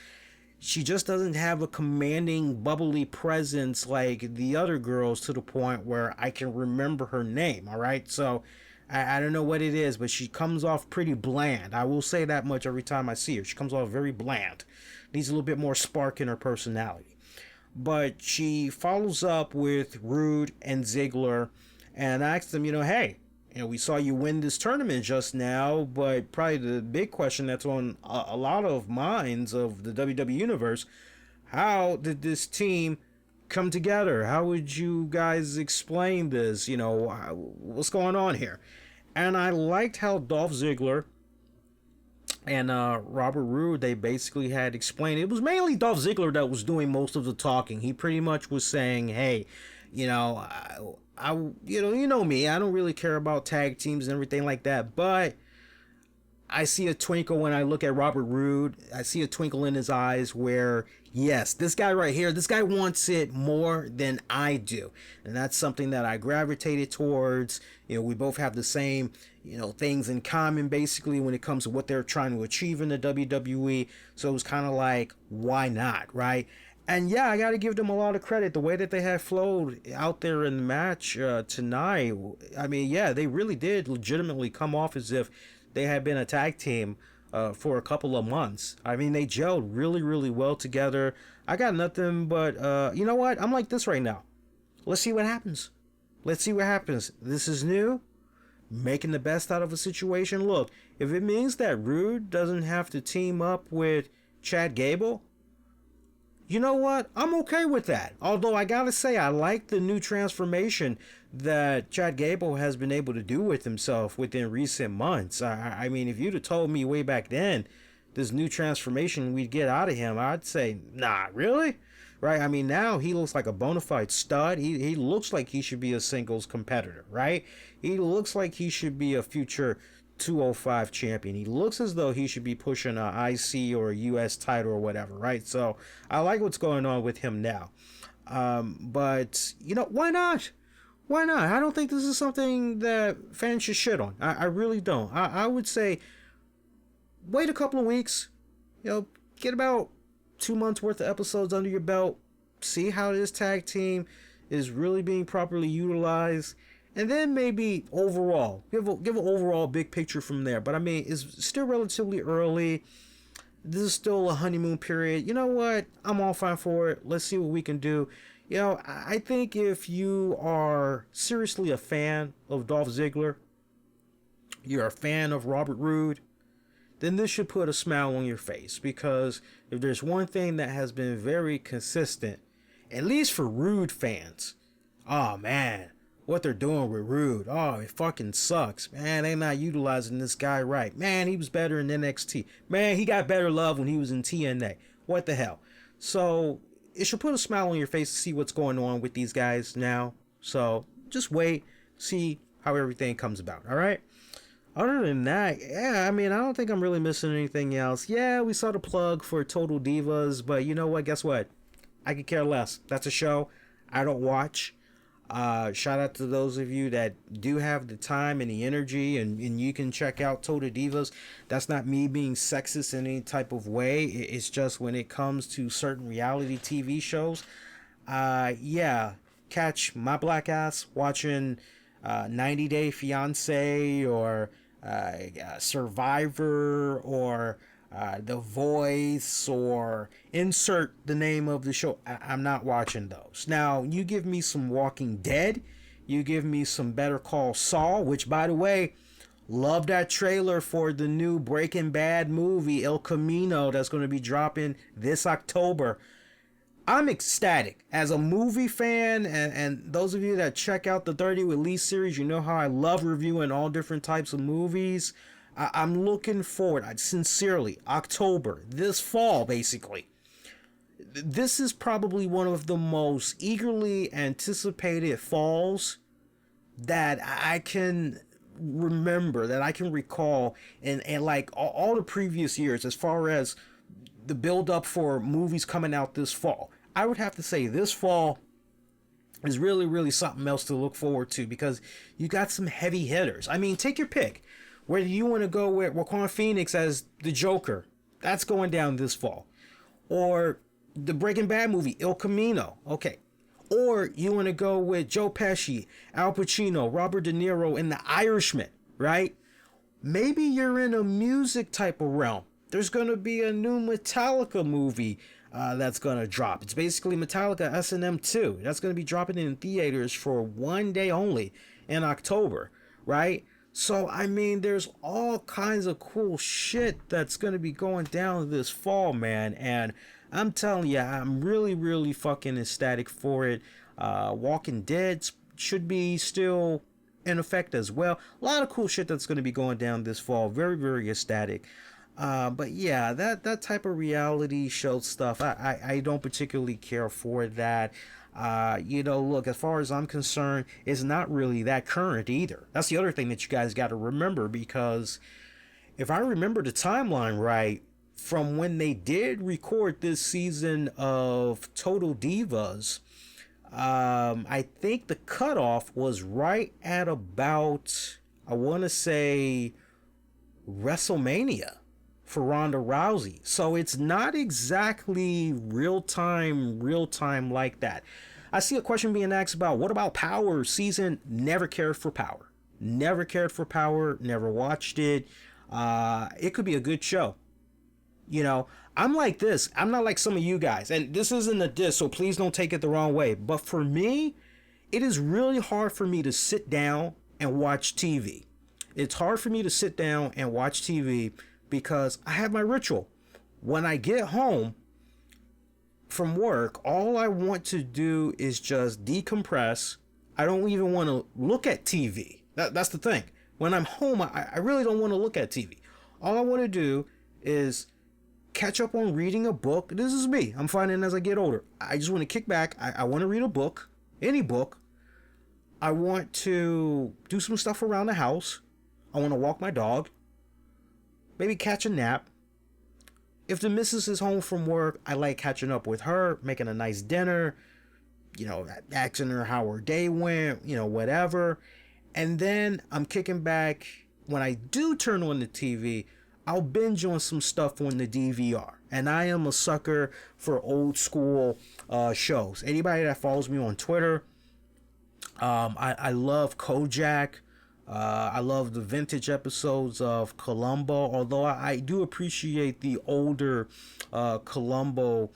She just doesn't have a commanding, bubbly presence like the other girls to the point where I can remember her name, all right? So I don't know what it is, but she comes off pretty bland. I will say that much every time I see her. She comes off very bland. Needs a little bit more spark in her personality. But she follows up with Rude and Ziggler and asks them, hey, we saw you win this tournament just now, but probably the big question that's on a lot of minds of the WWE Universe, how did this team come together? How would you guys explain this? What's going on here? And I liked how Dolph Ziggler and Robert Roode, they basically had explained. It was mainly Dolph Ziggler that was doing most of the talking. He pretty much was saying, hey, you know me, I don't really care about tag teams and everything like that, but I see a twinkle when I look at Robert Roode. I see a twinkle in his eyes where, yes, this guy right here, this guy wants it more than I do. And that's something that I gravitated towards. We both have the same, things in common basically when it comes to what they're trying to achieve in the WWE. So it was kind of like, why not, right? And yeah, I got to give them a lot of credit. The way that they had flowed out there in the match tonight, I mean, yeah, they really did legitimately come off as if they had been a tag team for a couple of months. I mean, they gelled really, really well together. I got nothing but, you know what? I'm like this right now. Let's see what happens. Let's see what happens. This is new. Making the best out of a situation. Look, if it means that Rude doesn't have to team up with Chad Gable, you know what? I'm okay with that. Although I gotta say, I like the new transformation that Chad Gable has been able to do with himself within recent months. I mean, if you'd have told me way back then this new transformation we'd get out of him, I'd say, nah, really? Right? I mean, now he looks like a bona fide stud. He looks like he should be a singles competitor, right? He looks like he should be a future 205 champion. He looks as though he should be pushing a IC or a US title or whatever, right? So I like what's going on with him now. But, why not? Why not? I don't think this is something that fans should shit on. I really don't. I would say wait a couple of weeks, get about 2 months worth of episodes under your belt, see how this tag team is really being properly utilized, and then maybe overall give an overall big picture from there. But I mean, it's still relatively early. This is still a honeymoon period. You know what? I'm all fine for it. Let's see what we can do. I think if you are seriously a fan of Dolph Ziggler, you're a fan of Robert Roode, then this should put a smile on your face. Because if there's one thing that has been very consistent, at least for Roode fans, oh man, what they're doing with Roode, oh, it fucking sucks. Man, they not utilizing this guy right. Man, he was better in NXT. Man, he got better love when he was in TNA. What the hell? So it should put a smile on your face to see what's going on with these guys now. So just wait, see how everything comes about, all right? Other than that, yeah, I mean, I don't think I'm really missing anything else. Yeah, we saw the plug for Total Divas, but you know what? Guess what? I could care less. That's a show I don't watch. Shout out to those of you that do have the time and the energy, and you can check out Total Divas. That's not me being sexist in any type of way. It's just when it comes to certain reality TV shows, yeah, catch my black ass watching 90 Day Fiance or Survivor or The Voice, or insert the name of the show. I'm not watching those. Now, you give me some Walking Dead, you give me some Better Call Saul, which, by the way, love that trailer for the new Breaking Bad movie, El Camino, that's going to be dropping this October. I'm ecstatic. As a movie fan, and those of you that check out the 30 with Lee series, you know how I love reviewing all different types of movies. I'm looking forward, sincerely, October, this fall, basically. This is probably one of the most eagerly anticipated falls that I can remember, that I can recall, and like all the previous years, as far as the build up for movies coming out this fall. I would have to say this fall is really, really something else to look forward to, because you got some heavy hitters. I mean, take your pick. Whether you want to go with Joaquin Phoenix as the Joker, that's going down this fall. Or the Breaking Bad movie, El Camino. Okay. Or you want to go with Joe Pesci, Al Pacino, Robert De Niro in The Irishman, right? Maybe you're in a music type of realm. There's going to be a new Metallica movie that's going to drop. It's basically Metallica S&M 2. That's going to be dropping in theaters for one day only in October, right? So, I mean, there's all kinds of cool shit that's going to be going down this fall, man. And I'm telling you, I'm really, really fucking ecstatic for it. Walking Dead should be still in effect as well. A lot of cool shit that's going to be going down this fall. Very, very ecstatic. But yeah, that type of reality show stuff, I don't particularly care for that. Look, as far as I'm concerned, it's not really that current either. That's the other thing that you guys got to remember, because if I remember the timeline right, from when they did record this season of Total Divas, I think the cutoff was right at about, I want to say, WrestleMania for Ronda Rousey. So it's not exactly real time like that. I see a question being asked about, what about Power season? Never cared for Power. Never watched it. It could be a good show. I'm like this. I'm not like some of you guys. And this isn't a diss, so please don't take it the wrong way. But for me, it is really hard for me to sit down and watch TV. It's hard for me to sit down and watch TV because I have my ritual. When I get home from work, all I want to do is just decompress. I don't even want to look at TV. That's the thing. When I'm home, I really don't want to look at TV. All I want to do is catch up on reading a book. This is me. I'm finding as I get older. I just want to kick back. I want to read a book, any book. I want to do some stuff around the house. I want to walk my dog. Maybe catch a nap. If the missus is home from work, I like catching up with her, making a nice dinner, asking her how her day went, whatever. And then I'm kicking back. When I do turn on the TV, I'll binge on some stuff on the DVR. And I am a sucker for old school shows. Anybody that follows me on Twitter, I love Kojak. I love the vintage episodes of Columbo, although I do appreciate the older Columbo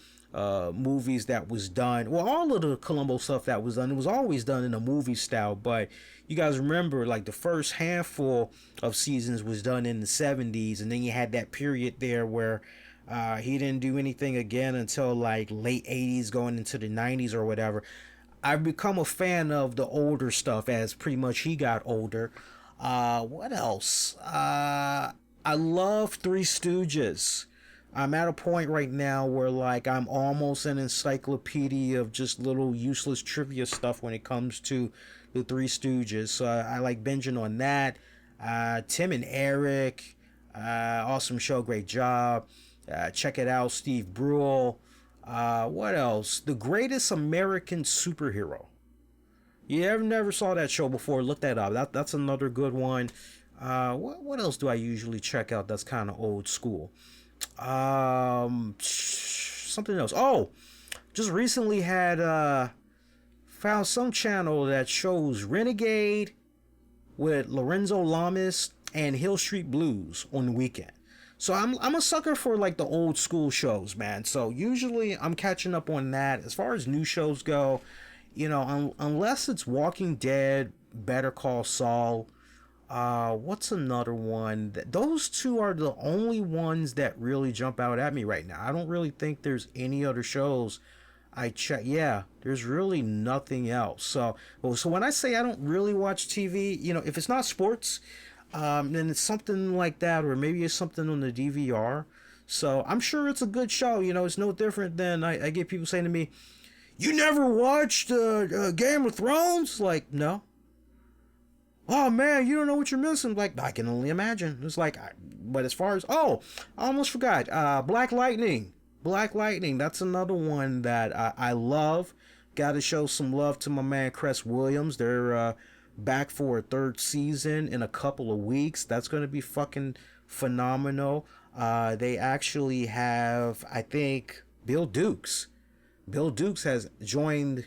movies that was done. Well, all of the Columbo stuff that was done, it was always done in a movie style, but you guys remember, like, the first handful of seasons was done in the 70s, and then you had that period there where he didn't do anything again until like late 80s going into the 90s or whatever. I've become a fan of the older stuff as pretty much he got older. What else? I love Three Stooges. I'm at a point right now where, like, I'm almost an encyclopedia of just little useless trivia stuff when it comes to the Three Stooges. So I like binging on that. Tim and Eric, awesome show, great job. Check it out, Steve Brule. What else? The Greatest American Superhero. You never saw that show before, look that up. That's another good one. What else do I usually check out that's kind of old school? Something else. Oh, just recently had found some channel that shows Renegade with Lorenzo Lamas and Hill Street Blues on the weekend. So I'm a sucker for, like, the old school shows, man. So usually I'm catching up on that. As far as new shows go, unless it's Walking Dead, Better Call Saul, what's another one? Those two are the only ones that really jump out at me right now. I don't really think there's any other shows I check. Yeah, there's really nothing else. So when I say I don't really watch TV, if it's not sports, then it's something like that, or maybe it's something on the DVR. So I'm sure it's a good show. It's no different than I get people saying to me, "You never watched Game of Thrones?" Like, no. Oh man, you don't know what you're missing. Like, I can only imagine. It's like, but as far as, I almost forgot. Black Lightning. Black Lightning, that's another one that I love. Got to show some love to my man Cress Williams. They're back for a third season in a couple of weeks. That's going to be fucking phenomenal. They actually have, I think, Bill Dukes. Bill Dukes has joined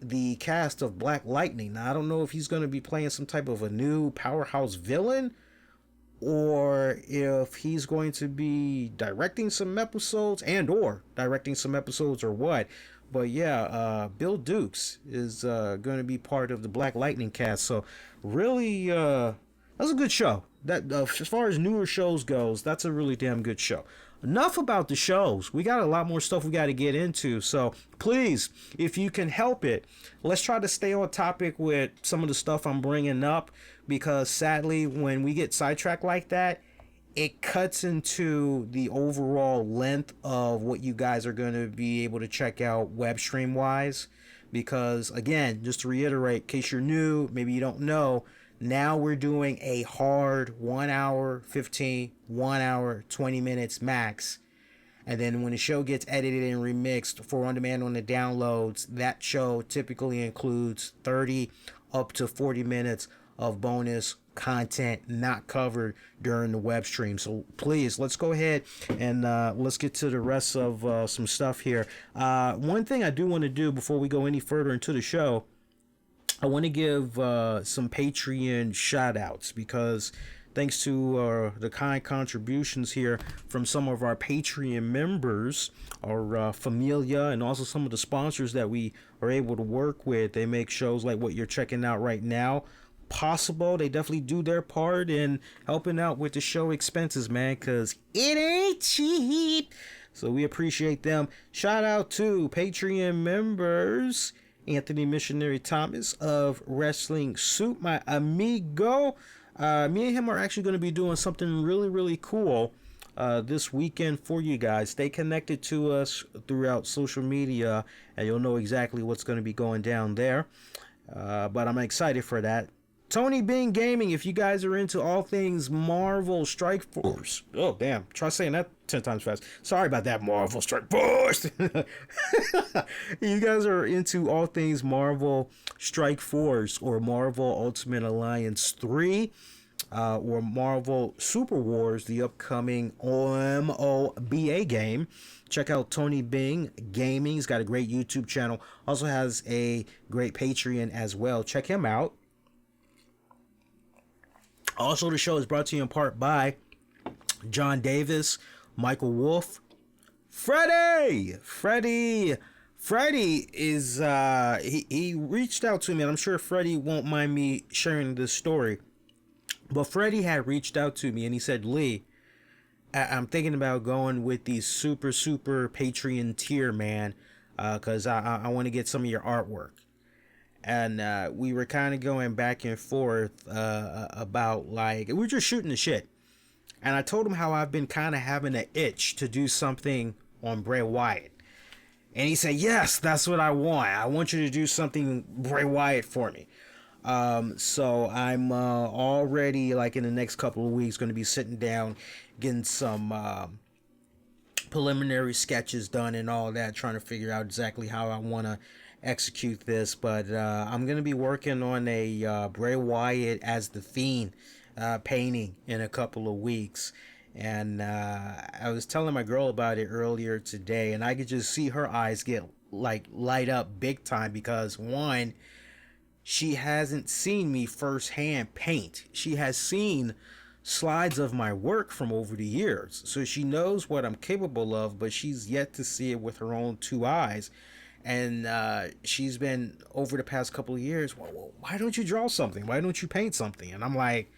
the cast of Black Lightning. Now, I don't know if he's going to be playing some type of a new powerhouse villain, or if he's going to be directing some episodes or what. But yeah, Bill Dukes is going to be part of the Black Lightning cast. So really, that's a good show. That as far as newer shows goes, that's a really damn good show. Enough about the shows. We got a lot more stuff we got to get into. So please, if you can help it, let's try to stay on topic with some of the stuff I'm bringing up, because sadly, when we get sidetracked like that, it cuts into the overall length of what you guys are going to be able to check out web stream wise. Because again, just to reiterate, in case you're new, maybe you don't know, now we're doing a hard 1 hour 15, 1 hour 20 minutes max. And then when the show gets edited and remixed for on demand on the downloads, that show typically includes 30 up to 40 minutes of bonus content not covered during the web stream. So please, let's go ahead and let's get to the rest of some stuff here. One thing I do want to do before we go any further into the show, I want to give some Patreon shout outs, because thanks to the kind contributions here from some of our Patreon members, our familia, and also some of the sponsors that we are able to work with, they make shows like what you're checking out right now possible. They definitely do their part in helping out with the show expenses, man, because it ain't cheap. So we appreciate them. Shout out to Patreon members Anthony Missionary Thomas of Wrestling Soup, my amigo. Me and him are actually going to be doing something really cool this weekend for you guys. Stay connected to us throughout social media and you'll know exactly what's going to be going down there. But I'm excited for that. Tony Bing Gaming, if you guys are into all things Marvel Strike Force. Oh, damn. Try saying that 10 times fast. Sorry about that, Marvel Strike Force. You guys are into all things Marvel Strike Force or Marvel Ultimate Alliance 3 or Marvel Super Wars, the upcoming MOBA game. Check out Tony Bing Gaming. He's got a great YouTube channel. Also has a great Patreon as well. Check him out. Also, the show is brought to you in part by John Davis, Michael Wolf, Freddie is he reached out to me, and I'm sure Freddie won't mind me sharing this story. But Freddie had reached out to me and he said, Lee, I'm thinking about going with the super Patreon tier, man, because I want to get some of your artwork. And we were kind of going back and forth about, like, we were just shooting the shit. And I told him how I've been kind of having an itch to do something on Bray Wyatt. And he said, yes, that's what I want. I want you to do something Bray Wyatt for me. So I'm already, like, in the next couple of weeks going to be sitting down, getting some preliminary sketches done and all that, trying to figure out exactly how I want to execute this. But I'm going to be working on a Bray Wyatt as the Fiend painting in a couple of weeks. And I was telling my girl about it earlier today, and I could just see her eyes get like light up big time, because one, she hasn't seen me firsthand paint. She has seen slides of my work from over the years, so she knows what I'm capable of, but she's yet to see it with her own two eyes. And she's been, over the past couple of years, well, why don't you draw something? Why don't you paint something? And I'm like,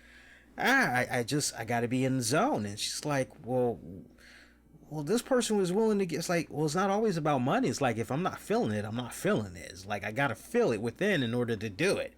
I got to be in the zone. And she's like, well, this person was willing to get, it's like, well, it's not always about money. It's like, if I'm not feeling it, I'm not feeling it. It's like, I got to feel it within in order to do it.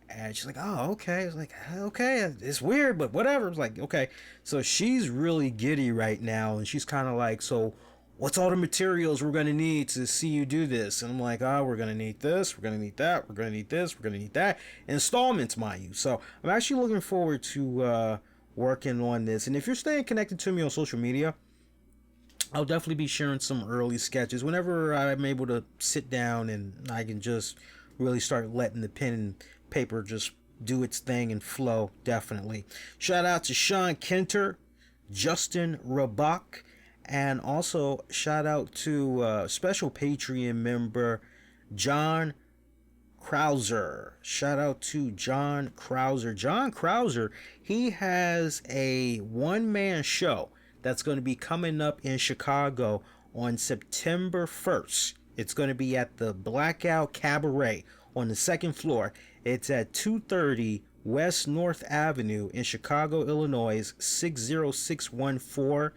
And she's like, oh, okay. It's like, okay, it's weird, but whatever. It's like, okay. So she's really giddy right now. And she's kind of like, so what's all the materials we're going to need to see you do this? And I'm like, we're going to need this, we're going to need that, we're going to need this, we're going to need that. Installments, mind you. So I'm actually looking forward to working on this. And if you're staying connected to me on social media, I'll definitely be sharing some early sketches whenever I'm able to sit down and I can just really start letting the pen and paper just do its thing and flow. Definitely. Shout out to Sean Kenter, Justin Rabach, and also shout out to special Patreon member John Krauser. Shout out to John Krauser. John Krauser, he has a one-man show that's going to be coming up in Chicago on September 1st. It's going to be at the Blackout Cabaret on the second floor. It's at 230 West North Avenue in Chicago, Illinois, 60614.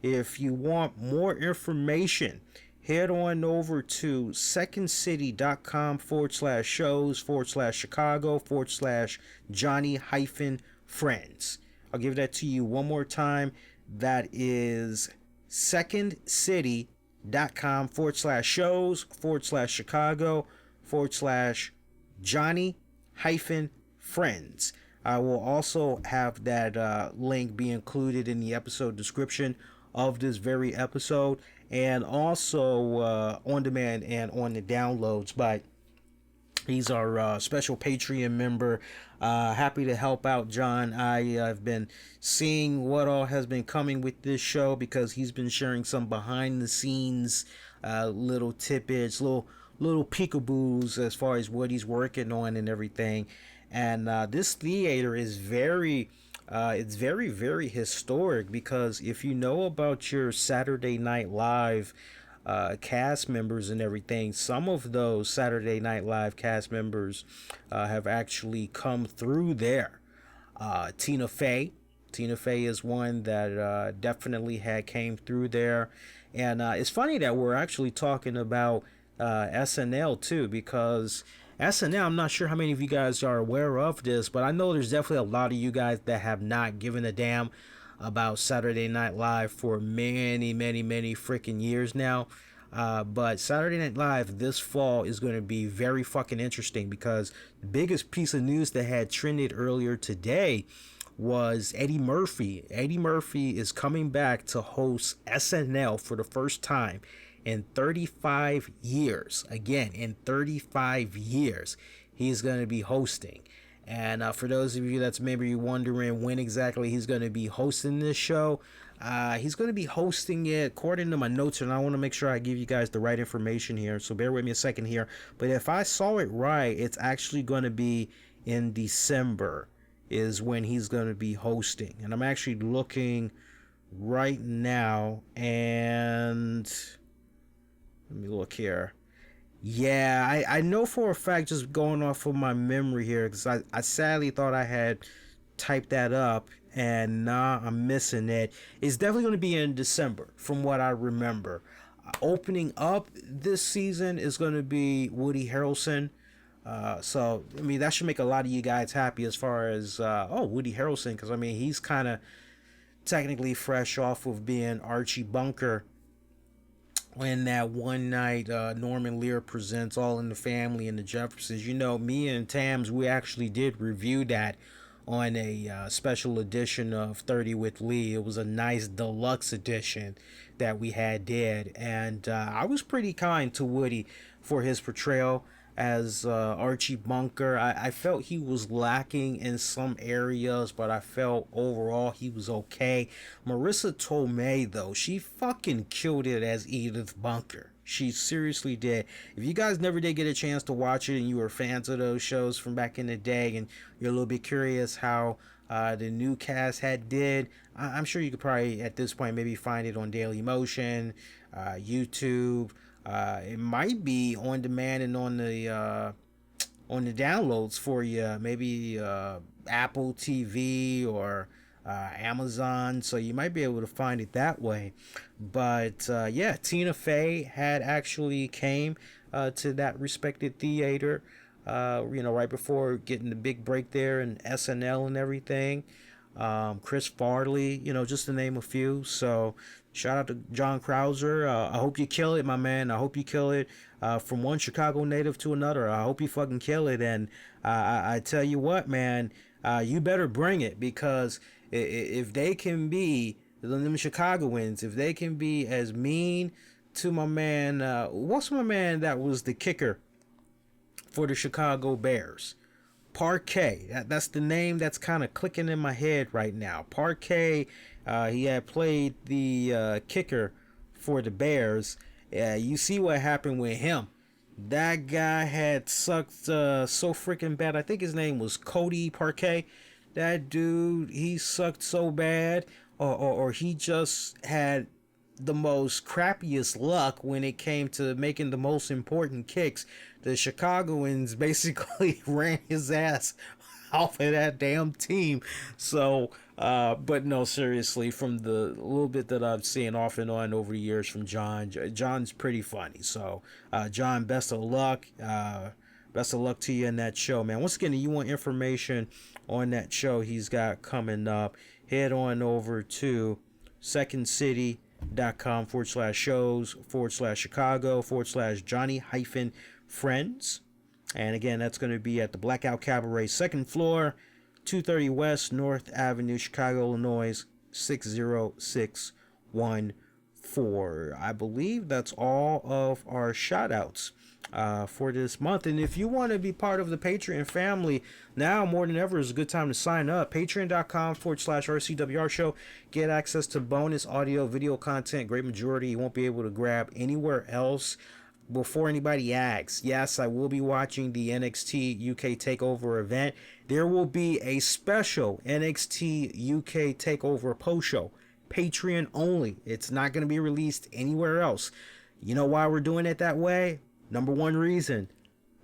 If you want more information, head on over to secondcity.com/shows/Chicago/Johnny hyphen friends. I'll give that to you one more time. That is secondcity.com/shows/Chicago/Johnny hyphen friends. I will also have that link be included in the episode description of this very episode, and also on demand and on the downloads. But he's our special Patreon member. Happy to help out John. I've been seeing what all has been coming with this show because he's been sharing some behind the scenes little tidbits, little peekaboos as far as what he's working on and everything. And this theater is it's very, very historic, because if you know about your Saturday Night Live cast members and everything, some of those Saturday Night Live cast members have actually come through there. Tina Fey is one that definitely had came through there. And it's funny that we're actually talking about SNL too, because SNL, I'm not sure how many of you guys are aware of this, but I know there's definitely a lot of you guys that have not given a damn about Saturday Night Live for many, many, many freaking years now. But Saturday Night Live this fall is going to be very fucking interesting, because the biggest piece of news that had trended earlier today was Eddie Murphy. Eddie Murphy is coming back to host SNL for the first time in 35 years. Again, in 35 years, he's going to be hosting. And for those of you that's maybe wondering when exactly he's going to be hosting this show, he's going to be hosting it according to my notes, and I want to make sure I give you guys the right information here, so bear with me a second here. But if I saw it right, it's actually going to be in December is when he's going to be hosting. And I'm actually looking right now, and let me look here. Yeah, I know for a fact, just going off of my memory here, because I sadly thought I had typed that up, and nah, I'm missing it. It's definitely going to be in December, from what I remember. Opening up this season is going to be Woody Harrelson. So, I mean, that should make a lot of you guys happy as far as, Woody Harrelson, because, I mean, he's kind of technically fresh off of being Archie Bunker when that one night Norman Lear presents All in the Family and the Jeffersons. You know, me and Tams, we actually did review that on a special edition of 30 with Lee. It was a nice deluxe edition that we did, and I was pretty kind to Woody for his portrayal as Archie Bunker. I felt he was lacking in some areas, but I felt overall he was okay. Marissa Tomei, though, she fucking killed it as Edith Bunker. She seriously did. If you guys never did get a chance to watch it and you were fans of those shows from back in the day, and you're a little bit curious how the new cast did, I'm sure you could probably at this point maybe find it on Daily Motion, YouTube. It might be on demand and on the downloads for you, maybe Apple TV or Amazon, so you might be able to find it that way. But yeah, Tina Fey had actually came to that respected theater, right before getting the big break there in SNL and everything. Chris Farley, just to name a few. So shout out to John Krauser. I hope you kill it, my man. I hope you kill it. From one Chicago native to another, I hope you fucking kill it. And I tell you what, man, you better bring it, because if they can be them Chicagoans, if they can be as mean to my man, what's my man that was the kicker for the Chicago Bears? Parquet. That's the name that's kind of clicking in my head right now. Parquet. He had played the kicker for the Bears. You see what happened with him. That guy had sucked so freaking bad. I think his name was Cody Parquet. That dude, he sucked so bad, or he just had the most crappiest luck when it came to making the most important kicks. The Chicagoans basically ran his ass off of that damn team. So, but no, seriously, from the little bit that I've seen off and on over the years from John's pretty funny. So, John, best of luck. Best of luck to you in that show, man. Once again, if you want information on that show he's got coming up, head on over to secondcity.com/shows/Chicago/Johnny-friends. And again, that's going to be at the Blackout Cabaret, second floor, 230 West North Avenue, Chicago, Illinois, 60614. I believe that's all of our shout outs for this month. And if you want to be part of the Patreon family, now more than ever is a good time to sign up. Patreon.com/RCWR Show. Get access to bonus audio, video content. Great majority you won't be able to grab anywhere else. Before anybody asks, yes, I will be watching the NXT UK TakeOver event. There will be a special NXT UK TakeOver post show. Patreon only. It's not going to be released anywhere else. You know why we're doing it that way? Number one reason,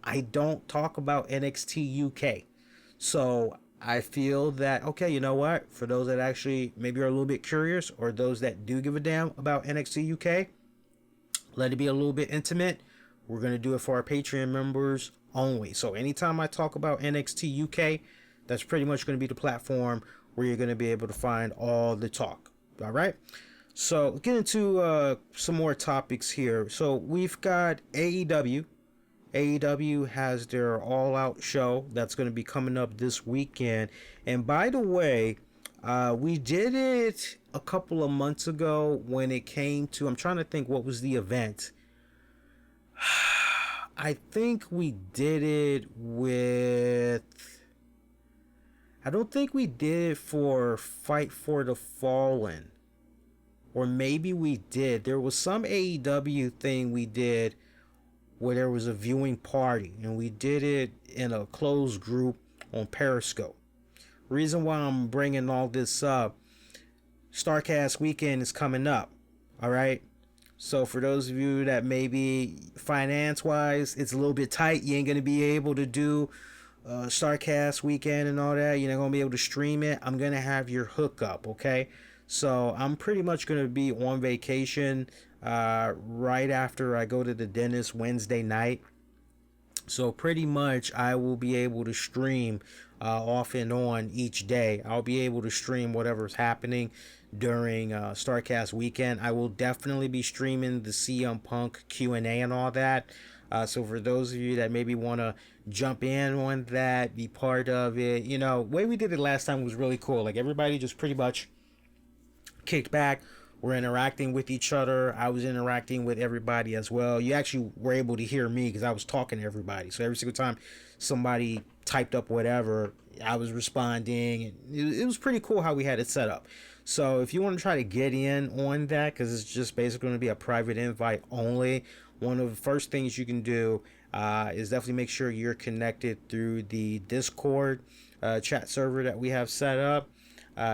I don't talk about NXT UK. So I feel that, okay, you know what? For those that actually maybe are a little bit curious, or those that do give a damn about NXT UK, let it be a little bit intimate. We're going to do it for our Patreon members only. So anytime I talk about NXT UK, that's pretty much going to be the platform where you're going to be able to find all the talk. All right. So let's get into some more topics here. So we've got AEW. AEW has their All Out show that's going to be coming up this weekend. And by the way, we did it a couple of months ago when it came to, I'm trying to think what was the event. I think we did it with, I don't think we did it for Fight for the Fallen. Or maybe we did. There was some AEW thing we did where there was a viewing party, and we did it in a closed group on Periscope. Reason why I'm bringing all this up, Starrcast weekend is coming up, all right? So for those of you that maybe finance-wise, it's a little bit tight, you ain't going to be able to do Starrcast weekend and all that. You're not going to be able to stream it. I'm going to have your hookup, okay? So I'm pretty much going to be on vacation right after I go to the dentist Wednesday night. So pretty much I will be able to stream off and on each day. I'll be able to stream whatever's happening during Starrcast weekend. I will definitely be streaming the CM Punk Q&A and all that. So for those of you that maybe want to jump in on that, be part of it, you know, the way we did it last time was really cool. Like everybody just pretty much kicked back. We're interacting with each other. I was interacting with everybody as well. You actually were able to hear me because I was talking to everybody. So every single time somebody typed up whatever, I was responding. And it was pretty cool how we had it set up. So if you want to try to get in on that, because it's just basically going to be a private invite only, one of the first things you can do is definitely make sure you're connected through the Discord chat server that we have set up.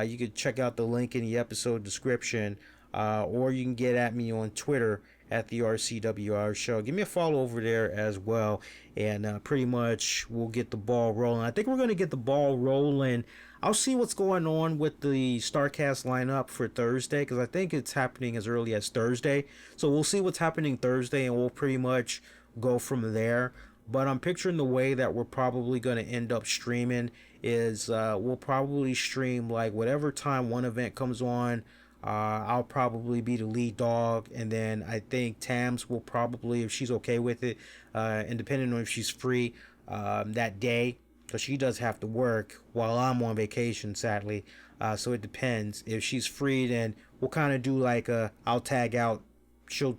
You can check out the link in the episode description, or you can get at me on Twitter at the RCWR Show. Give me a follow over there as well, and pretty much we'll get the ball rolling. I think we're going to get the ball rolling. I'll see what's going on with the Starrcast lineup for Thursday, because I think it's happening as early as Thursday. So we'll see what's happening Thursday, and we'll pretty much go from there. But I'm picturing the way that we're probably going to end up streaming is we'll probably stream like whatever time one event comes on. I'll probably be the lead dog, and then I think Tams will probably, if she's okay with it, and depending on if she's free that day, because she does have to work while I'm on vacation, sadly. So it depends. If she's free, then we'll kind of do like I'll tag out, she'll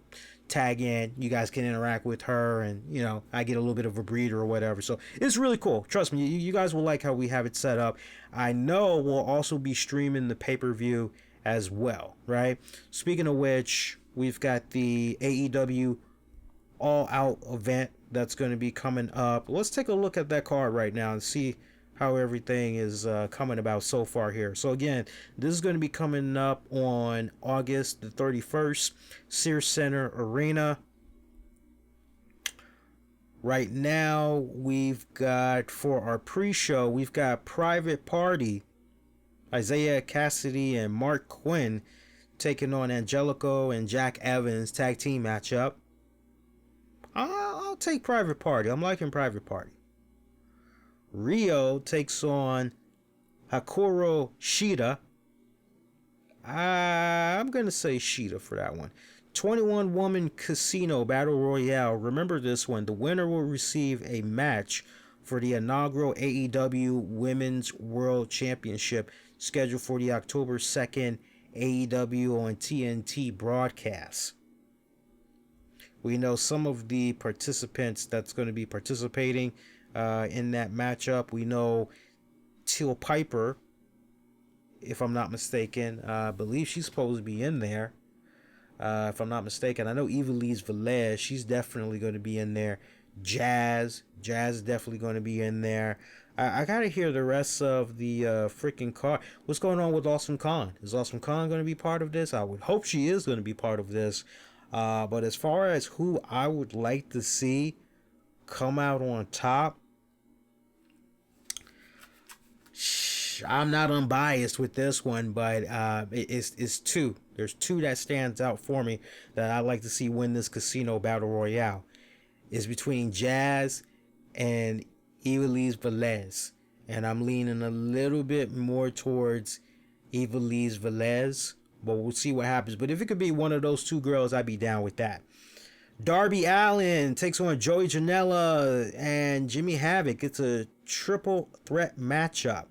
tag in, you guys can interact with her, and you know, I get a little bit of a breather or whatever. So it's really cool. Trust me, you guys will like how we have it set up. I know we'll also be streaming the pay-per-view as well, right? Speaking of which, we've got the AEW All Out event that's going to be coming up. Let's take a look at that card right now and see how everything is coming about so far here. So again, this is going to be coming up on August the 31st, Sears Center Arena. Right now, we've got, for our pre-show, we've got Private Party, Isaiah Cassidy and Mark Quinn taking on Angelico and Jack Evans tag team matchup. I'll take Private Party. I'm liking Private Party. Rio takes on Hakuro Shida. I'm going to say Shida for that one. 21-woman casino battle royale. Remember this one. The winner will receive a match for the inaugural AEW Women's World Championship scheduled for the October 2nd AEW on TNT broadcast. We know some of the participants that's going to be participating in that matchup. We know Teal Piper, if I'm not mistaken. I believe she's supposed to be in there, if I'm not mistaken. I know Ivelisse Velez, she's definitely going to be in there. Jazz is definitely going to be in there. I gotta hear the rest of the freaking card. What's going on with Awesome Khan? Is Awesome Khan going to be part of this? I would hope she is going to be part of this. But as far as who I would like to see come out on top, I'm not unbiased with this one, but it's two. There's two that stands out for me that I'd like to see win this casino battle royale. It's between Jazz and Ivelisse Velez, and I'm leaning a little bit more towards Ivelisse Velez, but we'll see what happens. But if it could be one of those two girls, I'd be down with that. Darby Allin takes on Joey Janela and Jimmy Havoc. It's a triple threat matchup.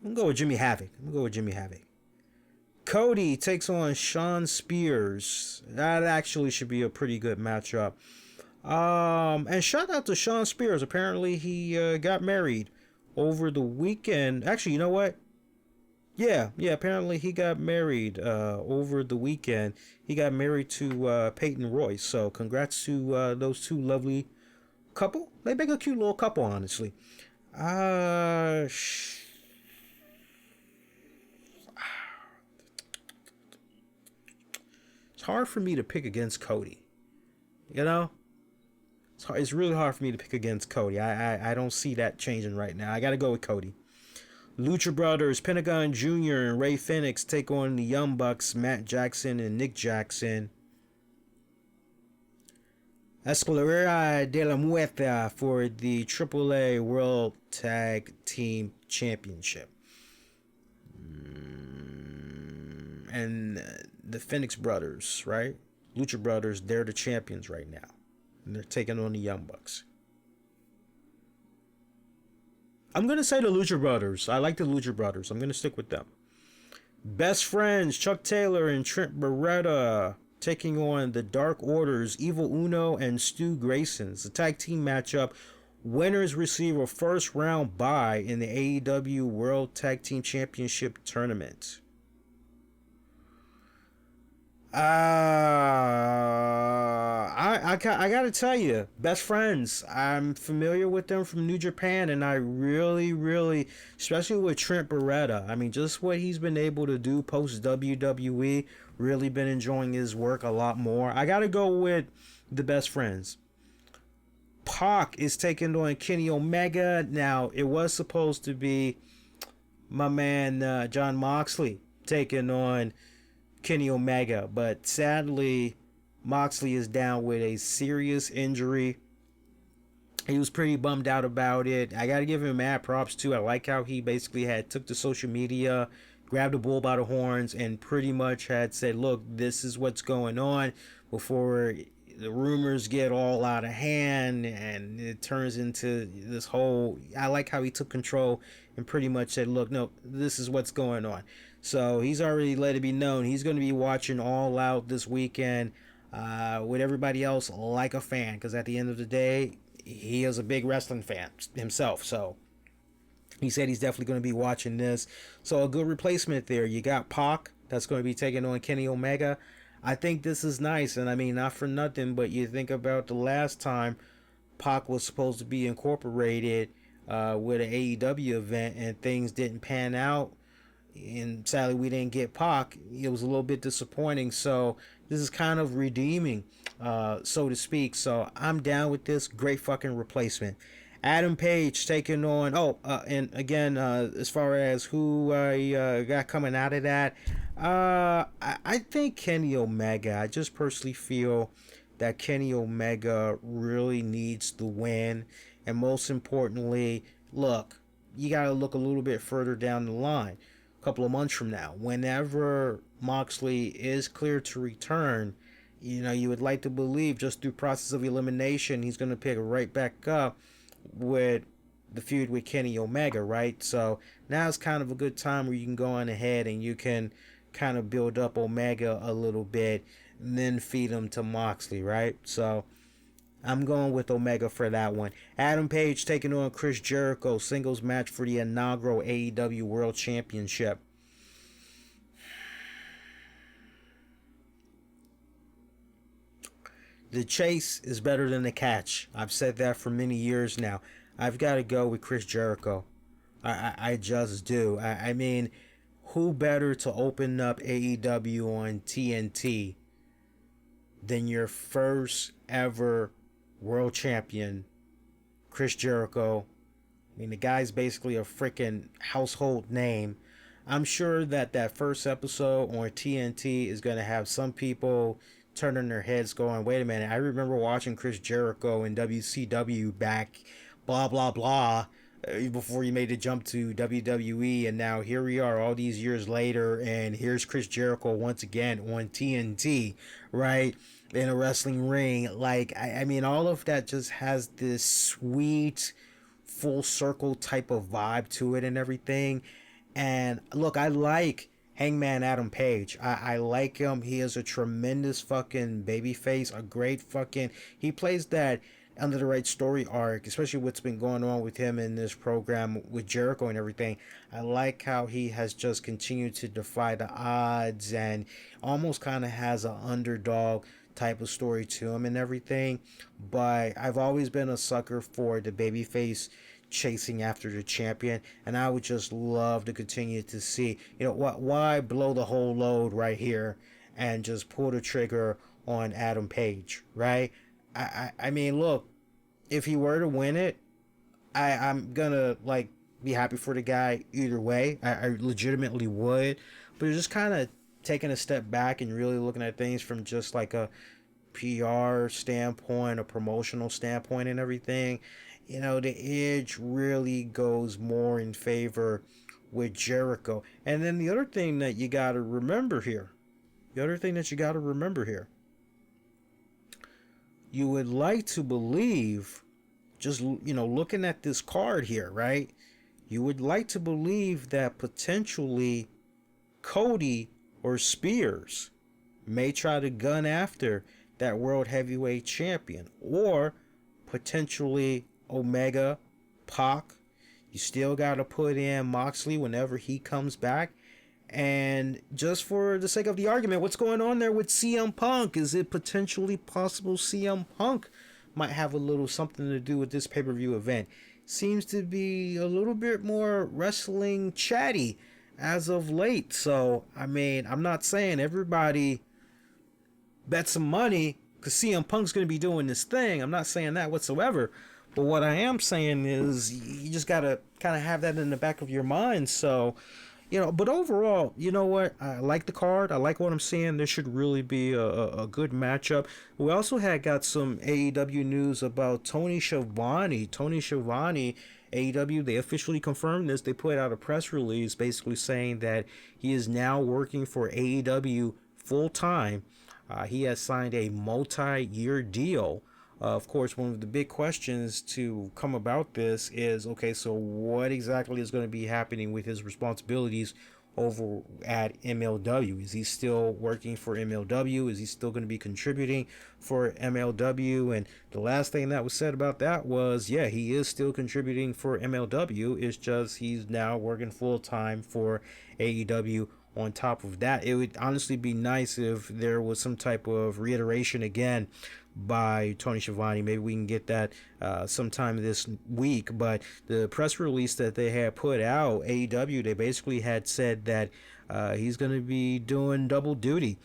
I'm going to go with Jimmy Havoc. Cody takes on Sean Spears. That actually should be a pretty good matchup. And shout out to Sean Spears. Apparently he got married over the weekend. Actually, you know what? Yeah, apparently he got married over the weekend. He got married to Peyton Royce. So congrats to those two lovely couple. They make a cute little couple, honestly. It's hard for me to pick against Cody. You know? It's really hard for me to pick against Cody. I don't see that changing right now. I got to go with Cody. Lucha Brothers, Pentagon Jr. and Rey Fenix take on the Young Bucks, Matt Jackson and Nick Jackson. Escuela de la Muerte for the AAA World Tag Team Championship. And the Phoenix Brothers, right? Lucha Brothers, they're the champions right now. And they're taking on the Young Bucks. I'm going to say the Lucha Brothers. I like the Lucha Brothers. I'm going to stick with them. Best Friends, Chuck Taylor and Trent Beretta taking on the Dark Orders, Evil Uno and Stu Grayson. It's a tag team matchup. Winners receive a first round bye in the AEW World Tag Team Championship Tournament. I gotta tell you, Best Friends, I'm familiar with them from New Japan, and I really, especially with Trent Beretta, I mean, just what he's been able to do post WWE, really been enjoying his work a lot more. I gotta go with the Best Friends. Pac is taking on Kenny Omega. Now, it was supposed to be my man Jon Moxley taking on Kenny Omega, but sadly Moxley is down with a serious injury. He was pretty bummed out about it. I gotta give him mad props too. I like how he basically took to social media, grabbed the bull by the horns, and pretty much had said, look, this is what's going on, before the rumors get all out of hand and it turns into this whole. I like how he took control and pretty much said, look, no, this is what's going on. So he's already let it be known he's going to be watching All Out this weekend with everybody else like a fan, because at the end of the day, he is a big wrestling fan himself. So he said he's definitely going to be watching this. So a good replacement there. You got Pac that's going to be taking on Kenny Omega. I think this is nice, and I mean, not for nothing, but you think about the last time Pac was supposed to be incorporated with an AEW event and things didn't pan out, and sadly we didn't get Pac. It was a little bit disappointing, so this is kind of redeeming, so to speak. So I'm down with this. Great fucking replacement. Adam Page taking on, and again, as far as who I got coming out of that, I think Kenny Omega. I just personally feel that Kenny Omega really needs the win. And most importantly, look, you got to look a little bit further down the line. A couple of months from now, whenever Moxley is cleared to return, you would like to believe just through process of elimination, he's going to pick right back up with the feud with Kenny Omega, right? So now it's kind of a good time where you can go on ahead and you can kind of build up Omega a little bit and then feed him to Moxley, right? So I'm going with Omega for that one. Adam Page taking on Chris Jericho, singles match for the inaugural AEW World Championship. The chase is better than the catch. I've said that for many years now. I've got to go with Chris Jericho. I just do. I mean, who better to open up AEW on TNT than your first ever world champion, Chris Jericho? I mean, the guy's basically a freaking household name. I'm sure that first episode on TNT is going to have some people turning their heads going, wait a minute, I remember watching Chris Jericho in WCW back, blah, blah, blah, before he made the jump to WWE, and now here we are all these years later, and here's Chris Jericho once again on TNT, right, in a wrestling ring. Like, I mean, all of that just has this sweet, full circle type of vibe to it and everything. And look, I like Hangman Adam Page. I like him. He is a tremendous fucking babyface. A great fucking... He plays that under the right story arc, especially what's been going on with him in this program with Jericho and everything. I like how he has just continued to defy the odds and almost kind of has an underdog type of story to him and everything. But I've always been a sucker for the babyface chasing after the champion, and I would just love to continue to see, why blow the whole load right here and just pull the trigger on Adam Page, right? I mean, look, if he were to win it, I'm gonna be happy for the guy either way. I legitimately would, but just kind of taking a step back and really looking at things from just like a PR standpoint, a promotional standpoint and everything, the edge really goes more in favor with Jericho. And then the other thing that you got to remember here, you would like to believe, just, looking at this card here, right? You would like to believe that potentially Cody or Spears may try to gun after that World Heavyweight Champion, or potentially Omega, Pac. You still got to put in Moxley whenever he comes back. And just for the sake of the argument, what's going on there with CM Punk? Is it potentially possible CM Punk might have a little something to do with this pay-per-view event? Seems to be a little bit more wrestling chatty as of late. So, I mean, I'm not saying everybody bet some money because CM Punk's going to be doing this thing. I'm not saying that whatsoever. But what I am saying is you just got to kind of have that in the back of your mind. So, but overall, you know what? I like the card. I like what I'm seeing. There should really be a good matchup. We also got some AEW news about Tony Schiavone. AEW, they officially confirmed this. They put out a press release basically saying that he is now working for AEW full-time. He has signed a multi-year deal. Of course, one of the big questions to come about this is, okay, so what exactly is going to be happening with his responsibilities over at MLW? Is he still working for MLW? Is he still going to be contributing for MLW? And the last thing that was said about that was, yeah, he is still contributing for MLW. It's just he's now working full time for AEW. On top of that, it would honestly be nice if there was some type of reiteration again by Tony Schiavone. Maybe we can get that sometime this week. But the press release that they had put out, AEW, they basically had said that he's going to be doing double duty.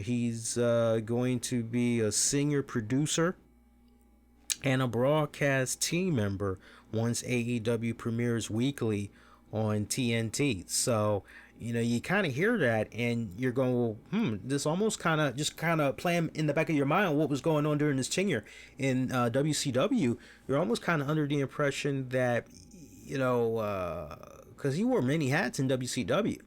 He's going to be a senior producer and a broadcast team member once AEW premieres weekly on TNT. So, you know, you kind of hear that and you're going, well, this almost kind of playing in the back of your mind what was going on during his tenure in WCW. You're almost kind of under the impression that, you know, because he wore many hats in WCW.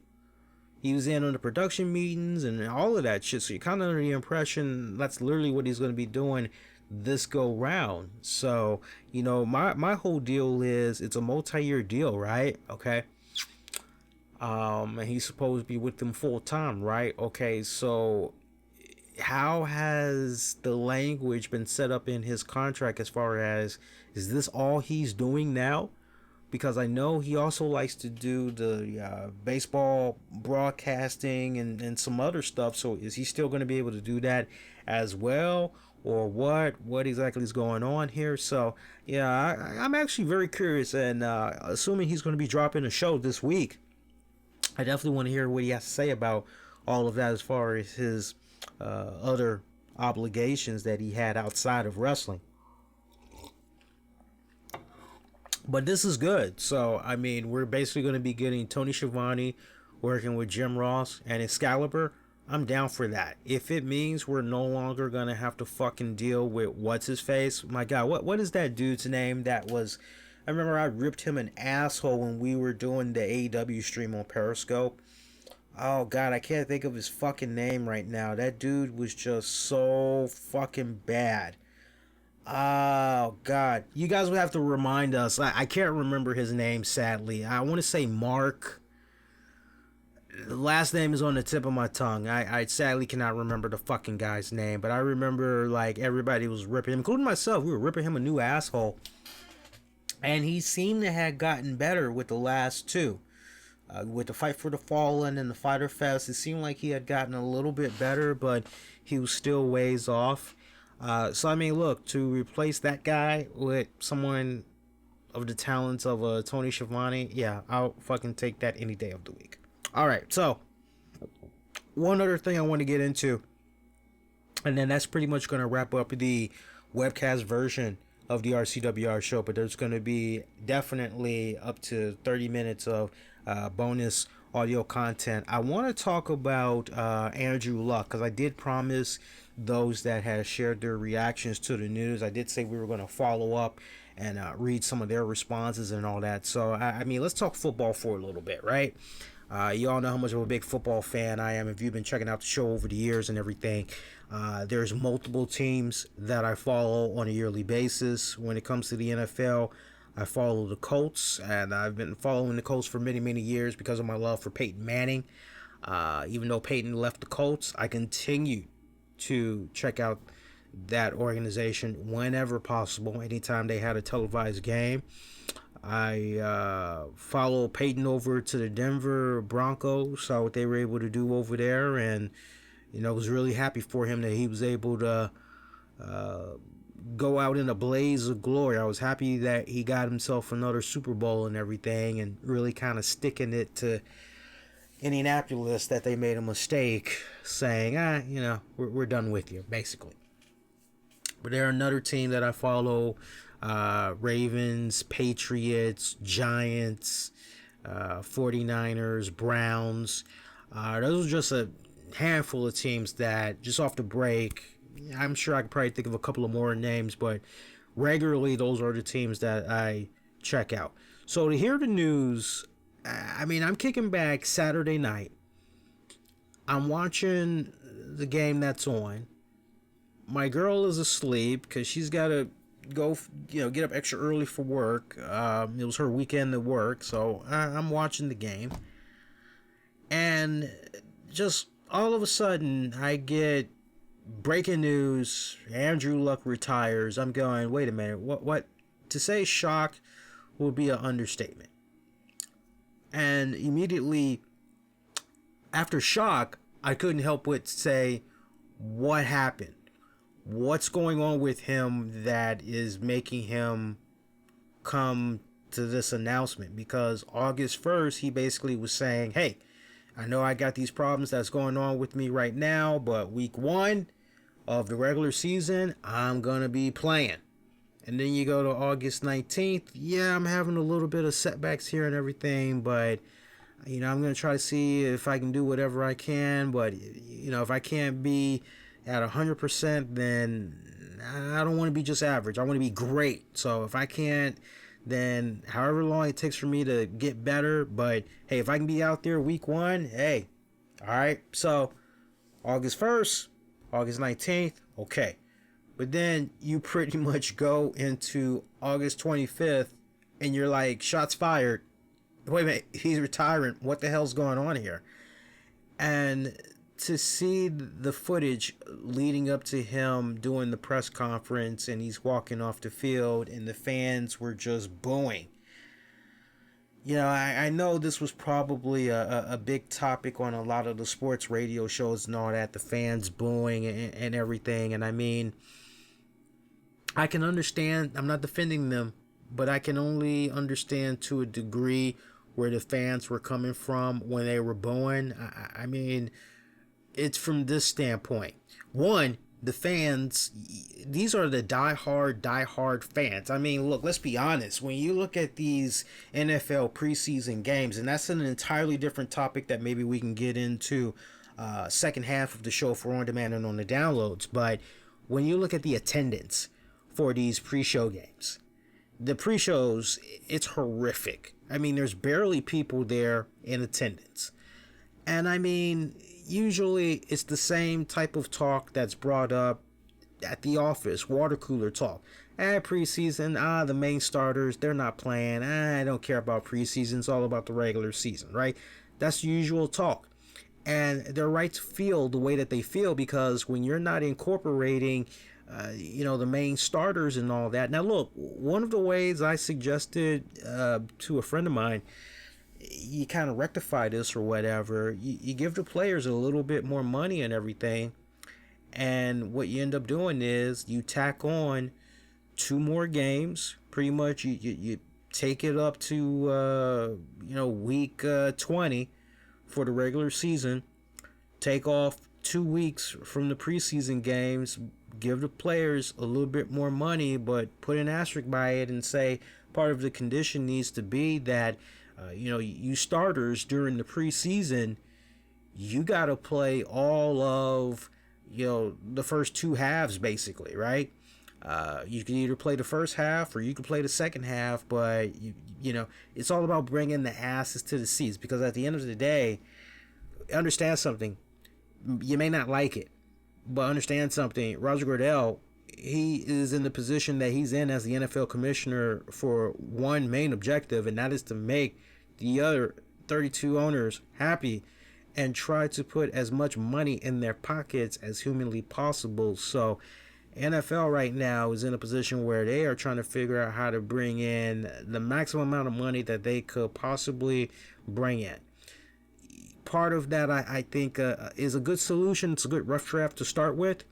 He was in on the production meetings and all of that shit. So you're kind of under the impression that's literally what he's going to be doing this go round. So, you know, my whole deal is it's a multi-year deal, right? Okay. And he's supposed to be with them full time, right? Okay, so how has the language been set up in his contract as far as, is this all he's doing now? Because I know he also likes to do the baseball broadcasting and some other stuff. So is he still going to be able to do that as well? Or what exactly is going on here? So yeah, I'm actually very curious, and assuming he's going to be dropping a show this week, I definitely want to hear what he has to say about all of that as far as his other obligations that he had outside of wrestling. But this is good. So, I mean, we're basically going to be getting Tony Schiavone working with Jim Ross and Excalibur. I'm down for that. If it means we're no longer going to have to fucking deal with what's-his-face. My God, what is that dude's name that was... I remember I ripped him an asshole when we were doing the AEW stream on Periscope. Oh, God, I can't think of his fucking name right now. That dude was just so fucking bad. Oh, God. You guys would have to remind us. I can't remember his name, sadly. I want to say Mark. The last name is on the tip of my tongue. I sadly cannot remember the fucking guy's name. But I remember, like, everybody was ripping him, including myself. We were ripping him a new asshole. And he seemed to have gotten better with the last two. With the Fight for the Fallen and the Fighter Fest, it seemed like he had gotten a little bit better, but he was still ways off. So, I mean, look, to replace that guy with someone of the talents of Tony Schiavone, yeah, I'll fucking take that any day of the week. All right, so, one other thing I want to get into, and then that's pretty much going to wrap up the webcast version of the RCWR show, but there's going to be definitely up to 30 minutes of bonus audio content. I want to talk about Andrew Luck, because I did promise those that had shared their reactions to the news, I did say we were going to follow up and read some of their responses and all that. So, I mean, let's talk football for a little bit, right? You all know how much of a big football fan I am if you've been checking out the show over the years and everything. There's multiple teams that I follow on a yearly basis. When it comes to the NFL, I follow the Colts, and I've been following the Colts for many, many years because of my love for Peyton Manning. Even though Peyton left the Colts, I continue to check out that organization whenever possible, anytime they had a televised game. I follow Peyton over to the Denver Broncos, saw what they were able to do over there, and you know, was really happy for him that he was able to go out in a blaze of glory. I was happy that he got himself another Super Bowl and everything, and really kind of sticking it to Indianapolis that they made a mistake, saying, you know, we're done with you, basically. But they're another team that I follow. Ravens, Patriots, Giants, 49ers, Browns. Those are just a handful of teams that, just off the break, I'm sure I could probably think of a couple of more names, but regularly those are the teams that I check out. So to hear the news, I mean, I'm kicking back Saturday night. I'm watching the game that's on. My girl is asleep because she's got to go, get up extra early for work. It was her weekend at work, so I'm watching the game. And just all of a sudden, I get breaking news. Andrew Luck retires. I'm going, wait a minute. What? To say shocked would be an understatement. And immediately after shock, I couldn't help but say, what happened? What's going on with him that is making him come to this announcement? Because August 1st, he basically was saying, hey, I know I got these problems that's going on with me right now, but week 1 of the regular season, I'm going to be playing. And then you go to August 19th. Yeah, I'm having a little bit of setbacks here and everything, but I'm going to try to see if I can do whatever I can. But, if I can't be at 100%, then I don't want to be just average. I want to be great. So if I can't, then however long it takes for me to get better. But, hey, if I can be out there week 1, hey, all right. So August 1st, August 19th, okay. But then you pretty much go into August 25th and you're like, shots fired. Wait a minute, he's retiring. What the hell's going on here? And to see the footage leading up to him doing the press conference and he's walking off the field and the fans were just booing. I know this was probably a big topic on a lot of the sports radio shows and all that, the fans booing and everything. And I mean, I can understand, I'm not defending them, but I can only understand to a degree where the fans were coming from when they were booing. I mean, it's from this standpoint. One, the fans, these are the diehard fans. I mean, look, let's be honest. When you look at these NFL preseason games, and that's an entirely different topic that maybe we can get into second half of the show for On Demand and on the downloads. But when you look at the attendance for these pre-show games, the pre-shows, it's horrific. I mean, there's barely people there in attendance. And I mean, usually it's the same type of talk that's brought up at the office, water cooler talk. Preseason, the main starters, they're not playing. I don't care about preseason. It's all about the regular season, right? That's the usual talk. And they're right to feel the way that they feel because when you're not incorporating the main starters and all that. Now, look, one of the ways I suggested to a friend of mine, you kind of rectify this or whatever, you give the players a little bit more money and everything. And what you end up doing is you tack on 2 more games. Pretty much you take it up to, week 20 for the regular season. Take off 2 weeks from the preseason games. Give the players a little bit more money, but put an asterisk by it and say part of the condition needs to be that, you starters during the preseason, you got to play all of, the first 2 halves basically, right? You can either play the first half or you can play the second half, but, it's all about bringing the asses to the seats because at the end of the day, understand something. You may not like it, but understand something. Roger Goodell, he is in the position that he's in as the NFL commissioner for one main objective, and that is to make the other 32 owners happy and try to put as much money in their pockets as humanly possible. So NFL right now is in a position where they are trying to figure out how to bring in the maximum amount of money that they could possibly bring in. Part of that, I think, is a good solution. It's a good rough draft to start with.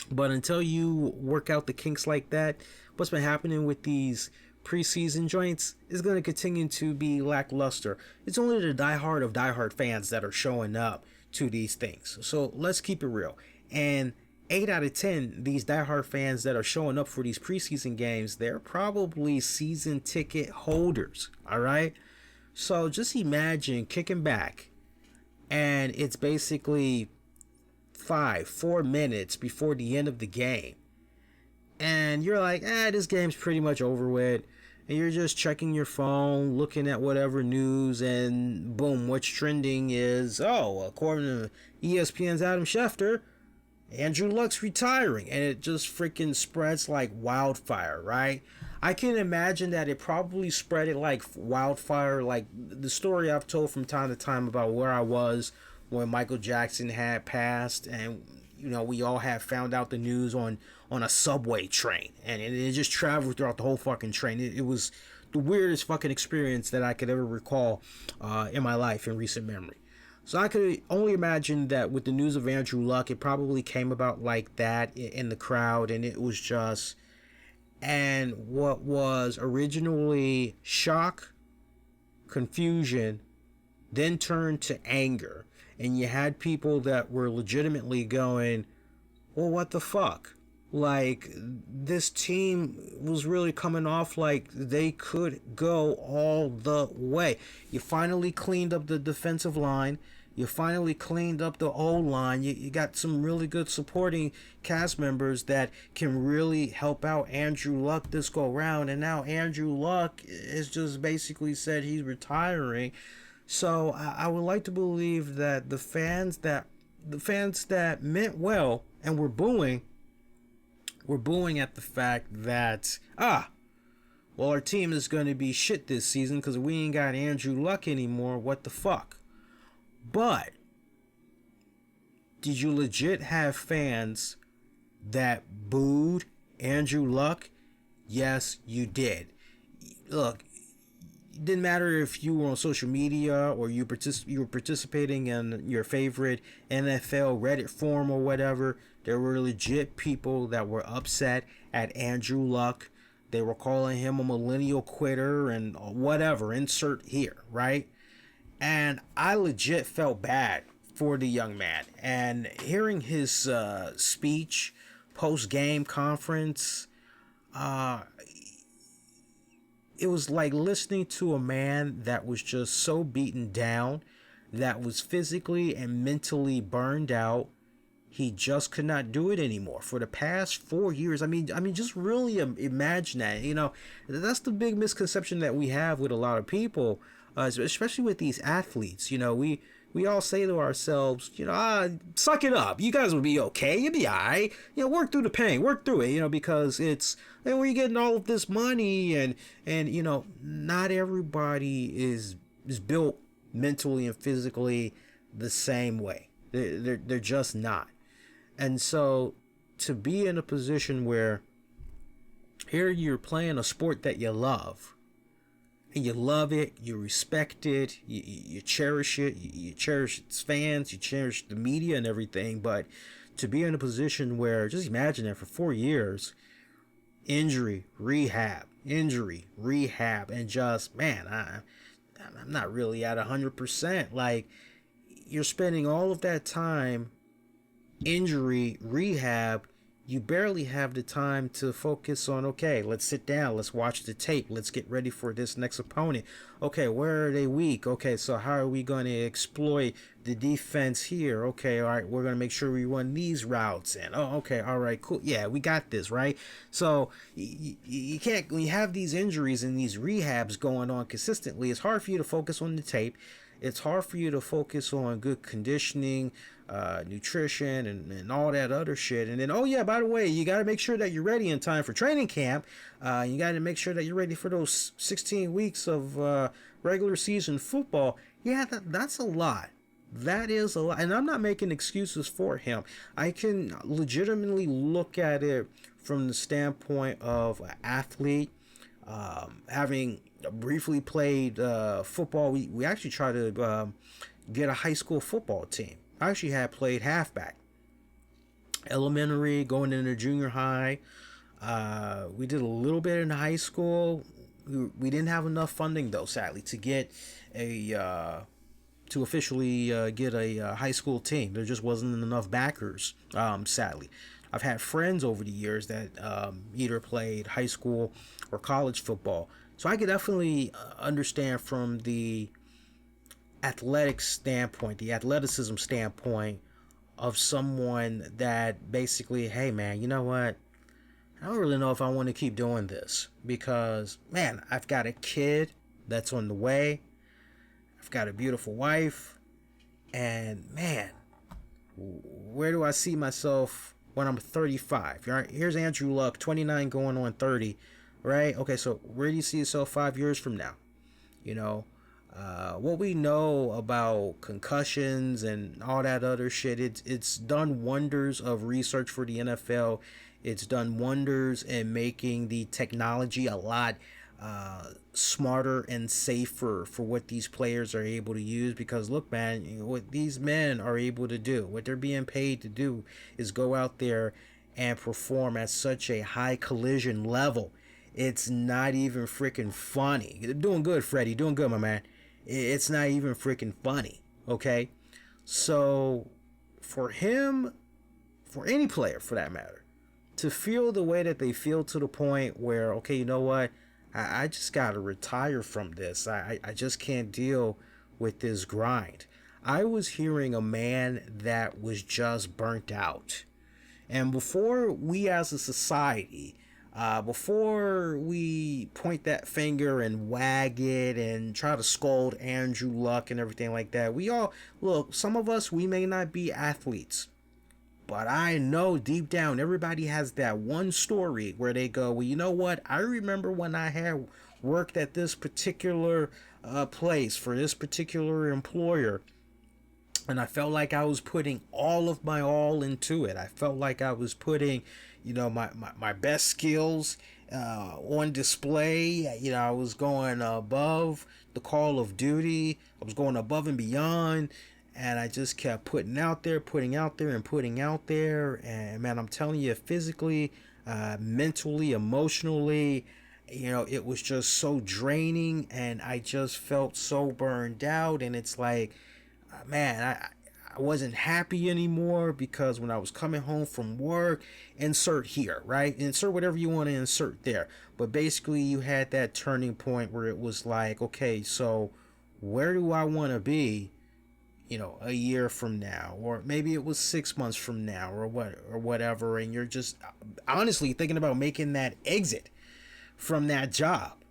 But until you work out the kinks like that, what's been happening with these preseason joints is going to continue to be lackluster. It's only the diehard fans that are showing up to these things. So let's keep it real. And 8 out of 10, these diehard fans that are showing up for these preseason games, they're probably season ticket holders. All right. So just imagine kicking back and it's basically 4 minutes before the end of the game. And you're like, this game's pretty much over with. and you're just checking your phone, looking at whatever news, and boom, what's trending is, according to ESPN's Adam Schefter, Andrew Luck's retiring, and it just freaking spreads like wildfire, right? I can imagine that it probably spread it like wildfire, like the story I've told from time to time about where I was when Michael Jackson had passed, and we all had found out the news on a subway train, and it just traveled throughout the whole fucking train. It was the weirdest fucking experience that I could ever recall in my life in recent memory. So I could only imagine that with the news of Andrew Luck, it probably came about like that in the crowd, and it was just, and what was originally shock, confusion, then turned to anger. And you had people that were legitimately going, well, what the fuck? Like, this team was really coming off like they could go all the way. You finally cleaned up the defensive line. You finally cleaned up the O-line. You got some really good supporting cast members that can really help out Andrew Luck this go round. And now Andrew Luck has just basically said he's retiring. So I would like to believe that the fans that meant well and were booing at the fact that well, our team is going to be shit this season because we ain't got Andrew Luck anymore. What the fuck? But did you legit have fans that booed Andrew Luck? Yes, you did. Look, it didn't matter if you were on social media or you were participating in your favorite NFL Reddit forum or whatever. There were legit people that were upset at Andrew Luck. They were calling him a millennial quitter and whatever. Insert here, right? And I legit felt bad for the young man. And hearing his speech, post-game conference, it was like listening to a man that was just so beaten down, that was physically and mentally burned out. He just could not do it anymore for the past 4 years. I mean, just really imagine that. That's the big misconception that we have with a lot of people, especially with these athletes. We all say to ourselves, suck it up. You guys will be okay. You'll be all right. Work through the pain. Work through it, because it's, and we're getting all of this money and not everybody is built mentally and physically the same way. They're just not. And so to be in a position where here you're playing a sport that you love, and you love it, you respect it, you cherish it, you cherish its fans, you cherish the media and everything, but to be in a position where, just imagine that for 4 years, injury, rehab, and just, man, I'm not really at 100%. Like, you're spending all of that time, injury, rehab, you barely have the time to focus on, okay, let's sit down, let's watch the tape, let's get ready for this next opponent. Okay, where are they weak? Okay, so how are we going to exploit the defense here? Okay, all right, we're going to make sure we run these routes in. Oh, okay, all right, cool. Yeah, we got this, right? So you can't, when you have these injuries and these rehabs going on consistently, it's hard for you to focus on the tape. It's hard for you to focus on good conditioning, nutrition, and all that other shit. And then, oh yeah, by the way, you got to make sure that you're ready in time for training camp. You got to make sure that you're ready for those 16 weeks of regular season football. Yeah, that's a lot. That is a lot. And I'm not making excuses for him. I can legitimately look at it from the standpoint of an athlete, having briefly played football. We actually tried to get a high school football team. I actually had played halfback, elementary, going into junior high. We did a little bit in high school. We didn't have enough funding though, sadly, to get to officially get a high school team. There just wasn't enough backers, sadly. I've had friends over the years that either played high school or college football. So I could definitely understand from the athletic standpoint, the athleticism standpoint of someone that basically, hey man, you know what? I don't really know if I want to keep doing this because, man, I've got a kid that's on the way. I've got a beautiful wife. And, man, where do I see myself when I'm 35? Here's Andrew Luck, 29 going on 30, right? Okay, so where do you see yourself 5 years from now? You know, what we know about concussions and all that other shit, it's done wonders of research for the NFL. It's done wonders in making the technology a lot smarter and safer for what these players are able to use. Because look, man, what these men are able to do, what they're being paid to do, is go out there and perform at such a high collision level. It's not even freaking funny. You're doing good, Freddie. Doing good, my man. It's not even freaking funny. Okay? So, for him, for any player for that matter, to feel the way that they feel to the point where, okay, you know what? I just got to retire from this. I just can't deal with this grind. I was hearing a man that was just burnt out. And before we as a society, before we point that finger and wag it and try to scold Andrew Luck and everything like that, we all, look, some of us, we may not be athletes, but I know deep down everybody has that one story where they go, well, you know what? I remember when I had worked at this particular place for this particular employer, and I felt like I was putting all of my all into it. I felt like I was putting, you know, my best skills on display. You know, I was going above the call of duty. I was going above and beyond. And I just kept putting out there. And man, I'm telling you, physically, mentally, emotionally, you know, it was just so draining. And I just felt so burned out. And it's like, man, I wasn't happy anymore, because when I was coming home from work, insert here, right? Insert whatever you want to insert there. But basically, you had that turning point where it was like, okay, so where do I want to be, you know, a year from now, or maybe it was 6 months from now, or whatever, and you're just honestly thinking about making that exit from that job,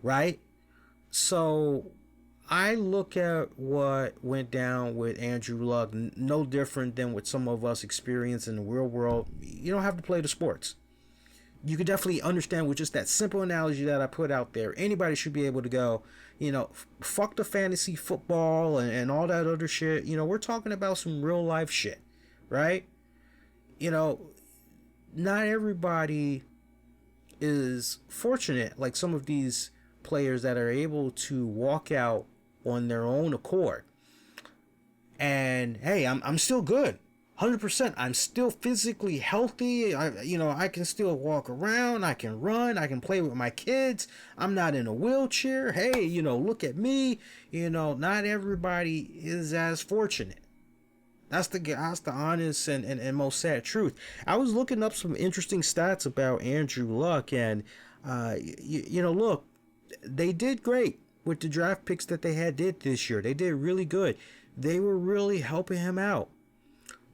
right? So I look at what went down with Andrew Luck, no different than what some of us experience in the real world. You don't have to play the sports. You could definitely understand with just that simple analogy that I put out there. Anybody should be able to go, you know, fuck the fantasy football and all that other shit. You know, we're talking about some real life shit, right? You know, not everybody is fortunate like some of these players that are able to walk out on their own accord. And hey, I'm still good. 100%. I'm still physically healthy. I can still walk around. I can run. I can play with my kids. I'm not in a wheelchair. Hey, you know, look at me. You know, not everybody is as fortunate. That's the honest and most sad truth. I was looking up some interesting stats about Andrew Luck, and look, they did great with the draft picks that they did this year. They did really good. They were really helping him out.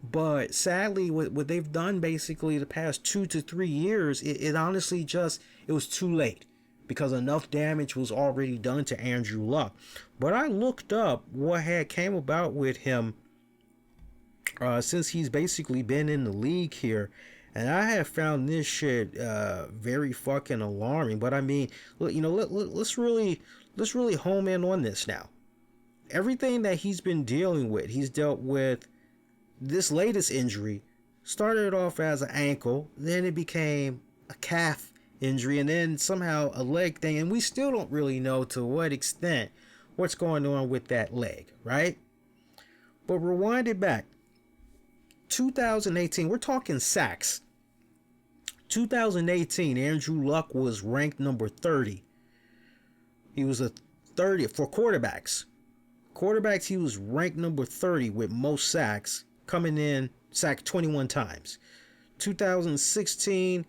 But sadly, what they've done basically the past 2 to 3 years, it honestly it was too late, because enough damage was already done to Andrew Luck. But I looked up what had came about with him since he's basically been in the league here, and I have found this shit very fucking alarming. But I mean, look, you know, let's really home in on this now. Everything that he's been dealing with, he's dealt with. This latest injury started off as an ankle, then it became a calf injury, and then somehow a leg thing, and we still don't really know to what extent what's going on with that leg, right? But rewind it back. 2018, we're talking sacks. 2018, Andrew Luck was ranked number 30. He was a 30 for quarterbacks. Quarterbacks, he was ranked number 30 with most sacks, coming in sacked 21 times. 2016,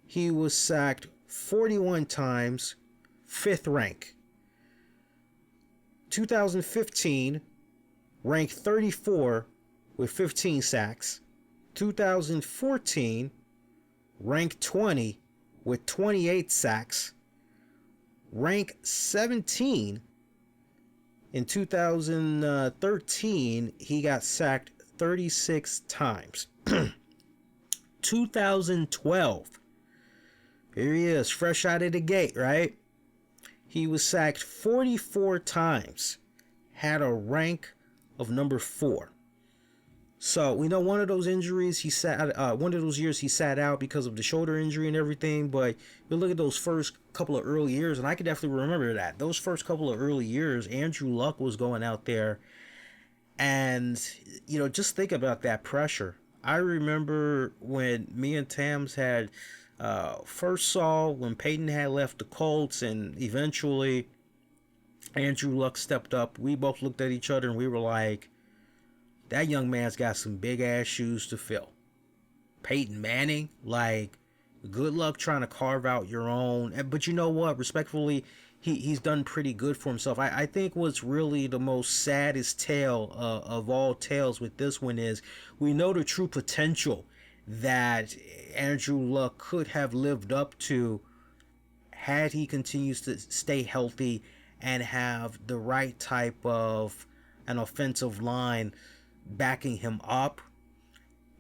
he was sacked 41 times, 5th rank. 2015, ranked 34 with 15 sacks. 2014, Rank 20 with 28 sacks. Rank 17 in 2013, he got sacked 36 times. 2012, here he is, fresh out of the gate, right? He was sacked 44 times, had a rank of number 4. So we know one of those injuries he sat, one of those years he sat out because of the shoulder injury and everything. But you look at those first couple of early years, and I can definitely remember that. Those first couple of early years, Andrew Luck was going out there, and just think about that pressure. I remember when me and Tams had first saw when Peyton had left the Colts, and eventually Andrew Luck stepped up. We both looked at each other and we were like, that young man's got some big ass shoes to fill. Peyton Manning, like, good luck trying to carve out your own. But you know what? Respectfully, he's done pretty good for himself. I think what's really the most saddest tale of all tales with this one is we know the true potential that Andrew Luck could have lived up to had he continues to stay healthy and have the right type of an offensive line backing him up.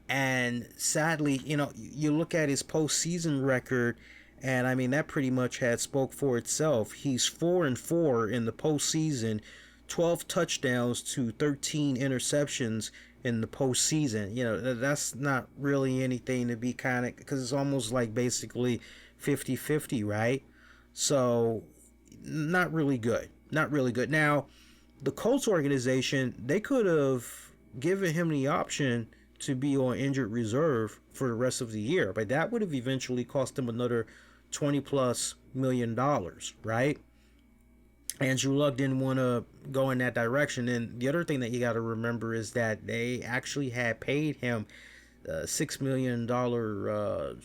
And sadly, you look at his postseason record, and I mean that pretty much had spoke for itself. He's 4-4 in the postseason, 12 touchdowns to 13 interceptions in the postseason. That's not really anything to be kind of, because it's almost like basically 50-50, right? So not really good. Not really good. Now, the Colts organization, they could have given him the option to be on injured reserve for the rest of the year, but that would have eventually cost him another $20+ million, right? Andrew Luck didn't want to go in that direction. And the other thing that you got to remember is that they actually had paid him $6 million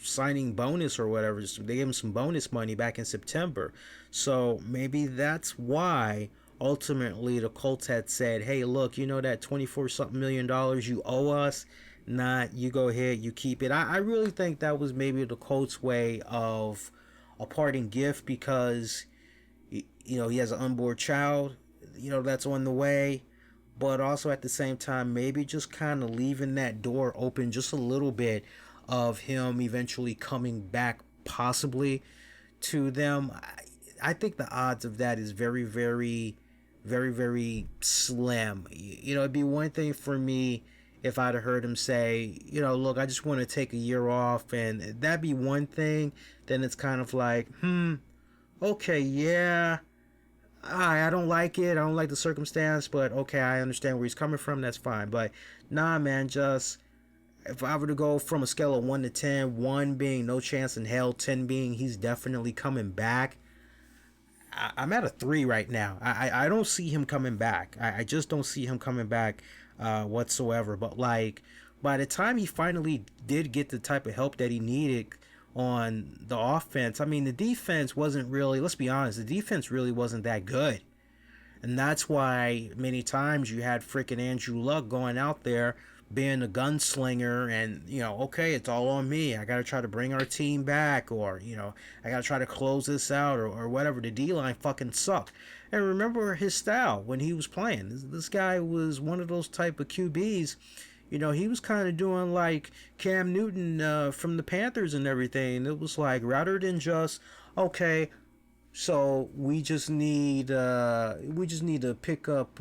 signing bonus or whatever. They gave him some bonus money back in September. So maybe that's why ultimately the Colts had said, hey, look, that 24-something million you owe us? Nah, you go ahead, you keep it. I really think that was maybe the Colts' way of a parting gift, because he has an unborn child, that's on the way. But also at the same time, maybe just kind of leaving that door open just a little bit of him eventually coming back possibly to them. I think the odds of that is very, very, very, very slim. It'd be one thing for me if I'd have heard him say, look, I just want to take a year off, and that'd be one thing. Then it's kind of like, okay, yeah, I don't like it. I don't like the circumstance, but okay, I understand where he's coming from. That's fine. But nah, man, just if I were to go from a scale of 1 to 10, 1 being no chance in hell, 10 being he's definitely coming back, I'm at a 3 right now. I don't see him coming back. I just don't see him coming back whatsoever. But like, by the time he finally did get the type of help that he needed on the offense, I mean, the defense wasn't really, let's be honest, the defense really wasn't that good. And that's why many times you had freaking Andrew Luck going out there being a gunslinger and, okay, it's all on me. I got to try to bring our team back, or, I got to try to close this out, or whatever. The D-line fucking sucked. And remember his style when he was playing. This guy was one of those type of QBs. He was kind of doing like Cam Newton from the Panthers and everything. It was like, rather than just, okay, so we just need to pick up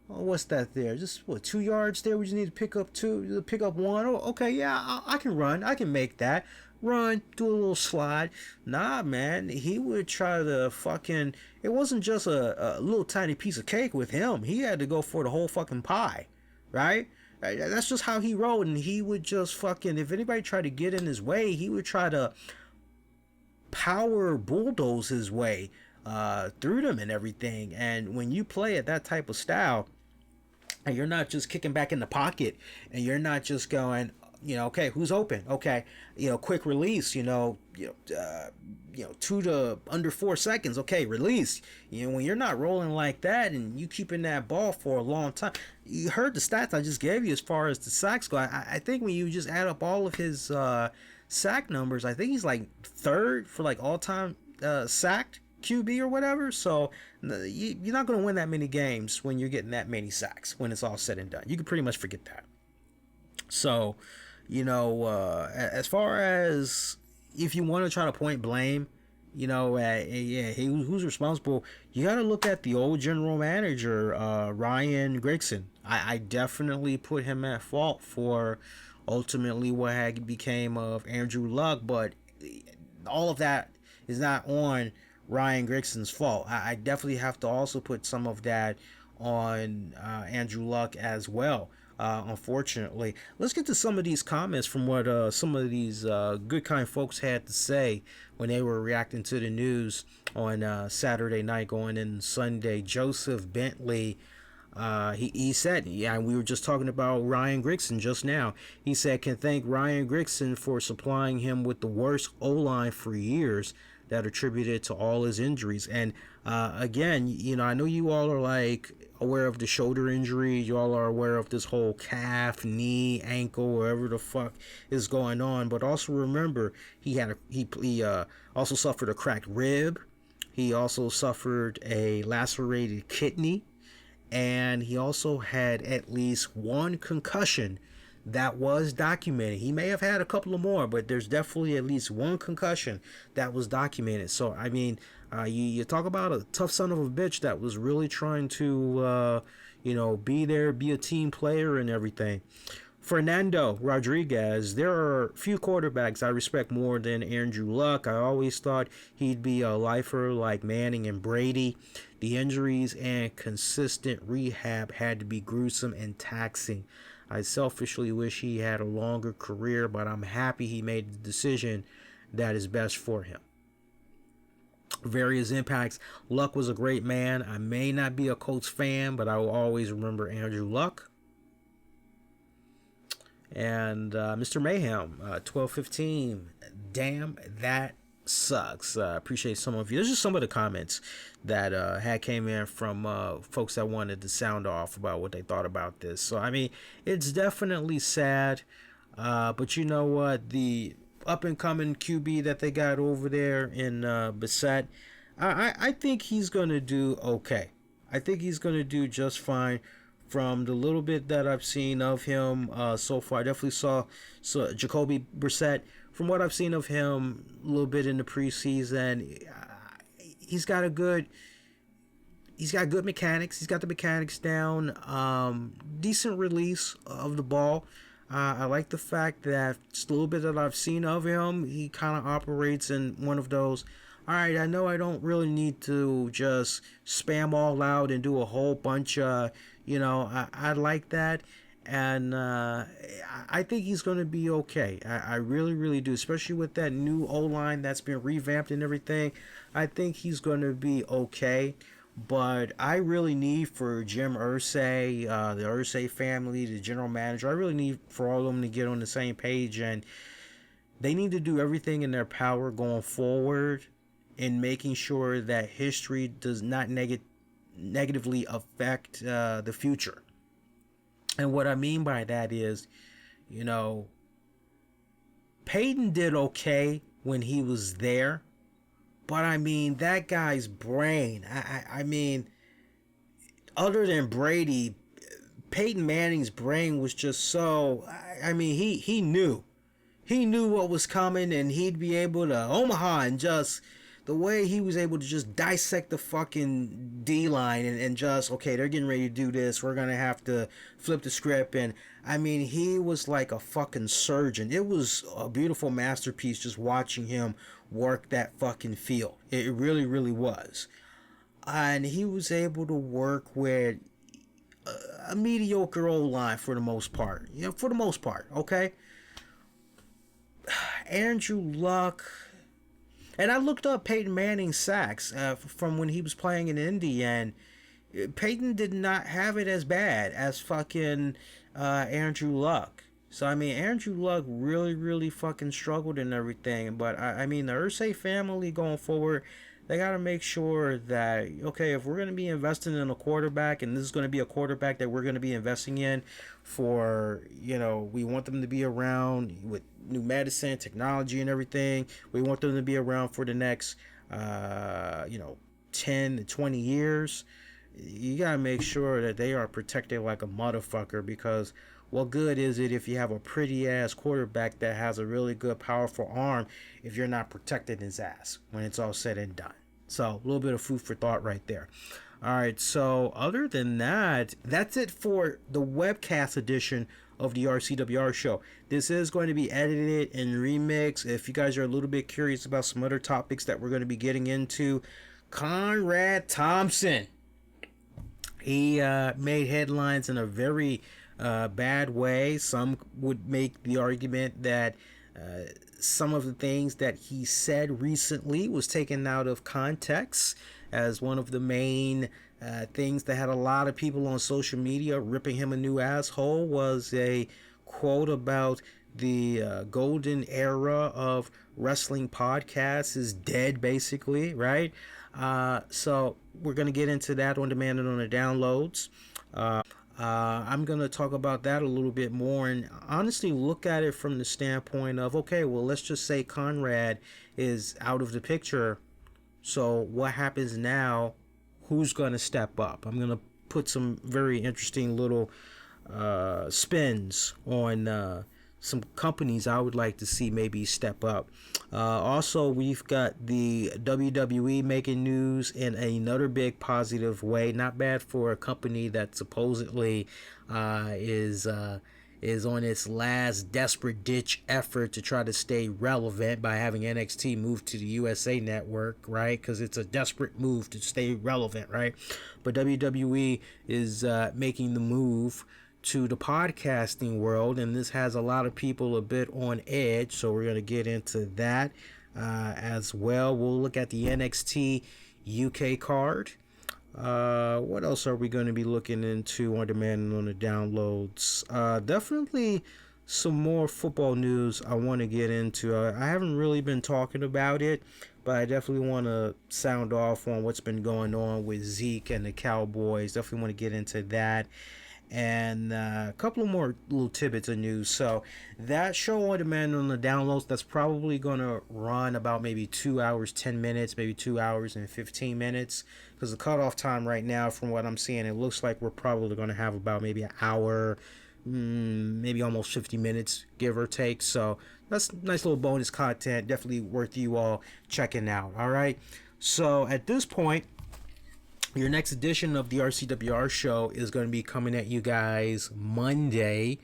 what's that there? Just 2 yards there? We just need to pick up 1. Oh, okay, yeah, I can run. I can make that. Run, do a little slide. Nah, man, he would try to fucking, it wasn't just a little tiny piece of cake with him. He had to go for the whole fucking pie, right? That's just how he rolled, and he would just fucking, if anybody tried to get in his way, he would try to power bulldoze his way through them and everything. And when you play at that type of style, and you're not just kicking back in the pocket, and you're not just going, okay, who's open? Okay, quick release, 2 to under 4 seconds. Okay, release. When you're not rolling like that and you keeping that ball for a long time, you heard the stats I just gave you as far as the sacks go. I think when you just add up all of his sack numbers, I think he's like third for like all time sacked QB or whatever. So you're not going to win that many games when you're getting that many sacks when it's all said and done. You can pretty much forget that. So, as far as if you want to try to point blame, who's responsible? You got to look at the old general manager, Ryan Grigson. I definitely put him at fault for ultimately what had became of Andrew Luck, but all of that is not on Ryan Grigson's fault. I definitely have to also put some of that on Andrew Luck as well. Unfortunately, let's get to some of these comments from what some of these good kind folks had to say when they were reacting to the news on Saturday night going in Sunday. Joseph Bentley, he said, yeah, we were just talking about Ryan Grigson just now. He said, can thank Ryan Grigson for supplying him with the worst O-line for years that attributed to all his injuries. And again, I know you all are like aware of the shoulder injury. You all are aware of this whole calf, knee, ankle, wherever the fuck is going on. But also remember, he also suffered a cracked rib. He also suffered a lacerated kidney. And he also had at least one concussion that was documented. He may have had a couple of more, but there's definitely at least one concussion that was documented. So, I mean, you talk about a tough son of a bitch that was really trying to, be there, be a team player and everything. Fernando Rodriguez, there are few quarterbacks I respect more than Andrew Luck. I always thought he'd be a lifer like Manning and Brady. The injuries and consistent rehab had to be gruesome and taxing. I selfishly wish he had a longer career, but I'm happy he made the decision that is best for him. Various impacts. Luck was a great man. I may not be a Colts fan, but I will always remember Andrew Luck. And Mr. Mayhem, 1215, damn, that sucks. Appreciate some of you. There's just some of the comments that had came in from folks that wanted to sound off about what they thought about this. So, I mean, it's definitely sad. But you know what? The up-and-coming QB that they got over there in Bissett, I think he's going to do okay. I think he's going to do just fine. From the little bit that I've seen of him so far, I definitely saw Jacoby Brissett. From what I've seen of him a little bit in the preseason, he's got good mechanics. He's got the mechanics down. Decent release of the ball. I like the fact that just a little bit that I've seen of him, he kind of operates in one of those, all right, I know I don't really need to just spam all out and do a whole bunch of, I like that. And I think he's going to be okay. I really, really do, especially with that new O-line that's been revamped and everything. I think he's going to be okay. But I really need for Jim Irsay, the Irsay family, the general manager, I really need for all of them to get on the same page. And they need to do everything in their power going forward in making sure that history does not negatively affect the future. And what I mean by that is, Peyton did okay when he was there. But I mean, that guy's brain, I mean, other than Brady, Peyton Manning's brain was just so, I mean, he knew what was coming, and he'd be able to Omaha, and just the way he was able to just dissect the fucking D-line and just, okay, they're getting ready to do this, we're gonna have to flip the script. And I mean, he was like a fucking surgeon. It was a beautiful masterpiece just watching him work that fucking field. It really, really was. And he was able to work with a mediocre O-line for the most part. Okay? Andrew Luck. And I looked up Peyton Manning's sacks from when he was playing in Indy, and Peyton did not have it as bad as fucking Andrew Luck. So, I mean, Andrew Luck really, really fucking struggled and everything. But, I mean, the Irsay family going forward, they got to make sure that, okay, if we're going to be investing in a quarterback, and this is going to be a quarterback that we're going to be investing in for, we want them to be around with new medicine, technology, and everything. We want them to be around for the next, 10 to 20 years. You gotta make sure that they are protected like a motherfucker, because what good is it if you have a pretty ass quarterback that has a really good, powerful arm if you're not protecting his ass when it's all said and done? So a little bit of food for thought right there. All right, so other than that, that's it for the webcast edition of the RCWR show. This is going to be edited and remixed. If you guys are a little bit curious about some other topics that we're going to be getting into, Conrad Thompson, he made headlines in a very bad way. Some would make the argument that some of the things that he said recently was taken out of context, as one of the main things that had a lot of people on social media ripping him a new asshole was a quote about the golden era of wrestling podcasts is dead, basically, right? So we're going to get into that on demand and on the downloads. I'm going to talk about that a little bit more and honestly look at it from the standpoint of, okay, well, let's just say Conrad is out of the picture. So what happens now? Who's going to step up? I'm going to put some very interesting little spins on some companies I would like to see maybe step up. Also, we've got the WWE making news in another big positive way. Not bad for a company that supposedly is on its last desperate ditch effort to try to stay relevant by having NXT move to the USA Network, right? Because it's a desperate move to stay relevant, right? But WWE is making the move to the podcasting world, and this has a lot of people a bit on edge, so we're going to get into that as well. We'll look at the NXT UK card. What else are we going to be looking into on demand and on the downloads? Definitely some more football news I want to get into. I haven't really been talking about it, but I definitely want to sound off on what's been going on with Zeke and the Cowboys. Definitely want to get into that. And a couple of more little tidbits of news. So that show on demand on the downloads, that's probably going to run about maybe 2 hours 10 minutes, maybe 2 hours and 15 minutes, because the cutoff time right now, from what I'm seeing, it looks like we're probably going to have about maybe an hour, maybe almost 50 minutes, give or take. So that's nice little bonus content, definitely worth you all checking out. All right, so at this point, your next edition of the RCWR show is going to be coming at you guys Monday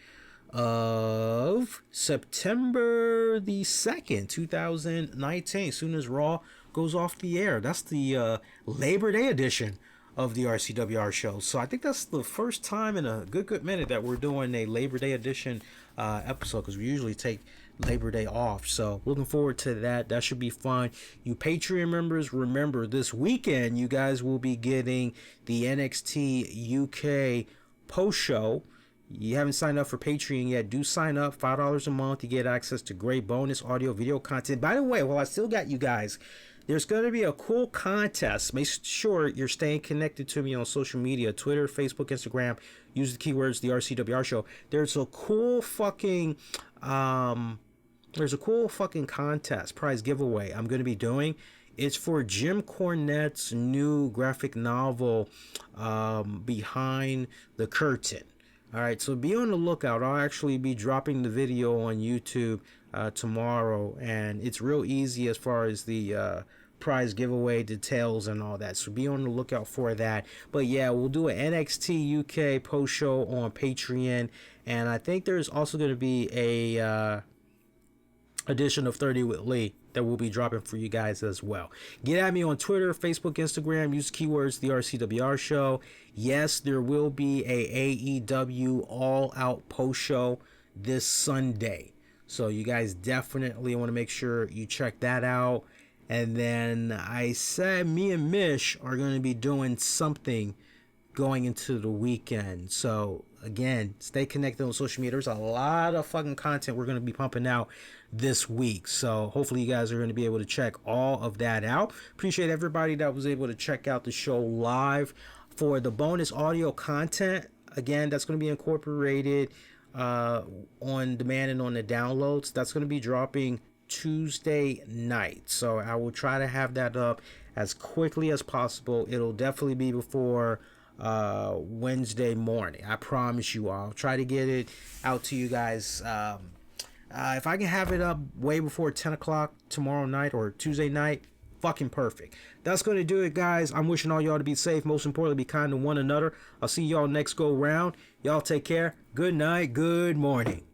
of September the 2nd, 2019, soon as Raw goes off the air. That's the Labor Day edition of the RCWR show. So I think that's the first time in a good minute that we're doing a Labor Day edition episode, because we usually take Labor Day off. So looking forward to that. That should be fun. You Patreon members, remember this weekend you guys will be getting the NXT UK post show. You haven't signed up for Patreon yet, do sign up. $5 a month. You get access to great bonus audio video content. By the way, while I still got you guys, there's going to be a cool contest. Make sure you're staying connected to me on social media, Twitter, Facebook, Instagram. Use the keywords the RCWR show. There's a cool fucking contest, prize giveaway I'm going to be doing. It's for Jim Cornette's new graphic novel, Behind the Curtain. All right, so be on the lookout. I'll actually be dropping the video on YouTube tomorrow, and it's real easy as far as the prize giveaway details and all that, so be on the lookout for that. But yeah, we'll do an NXT UK post show on Patreon, and I think there's also going to be a edition of 30 with Lee that we'll be dropping for you guys as well. Get at me on Twitter, Facebook, Instagram. Use keywords the RCWR show. Yes, there will be a AEW All Out post show this Sunday, so you guys definitely want to make sure you check that out. And then I said me and Mish are going to be doing something going into the weekend. So again, stay connected on social media. There's a lot of fucking content we're going to be pumping out this week. So hopefully you guys are going to be able to check all of that out. Appreciate everybody that was able to check out the show live. For the bonus audio content, again, that's going to be incorporated on demand and on the downloads. That's going to be dropping Tuesday night. So I will try to have that up as quickly as possible. It'll definitely be before Wednesday morning. I promise you. I'll try to get it out to you guys. If I can have it up way before 10 o'clock tomorrow night or Tuesday night, fucking perfect. That's going to do it, guys. I'm wishing all y'all to be safe. Most importantly, be kind to one another. I'll see y'all next go round. Y'all take care. Good night. Good morning.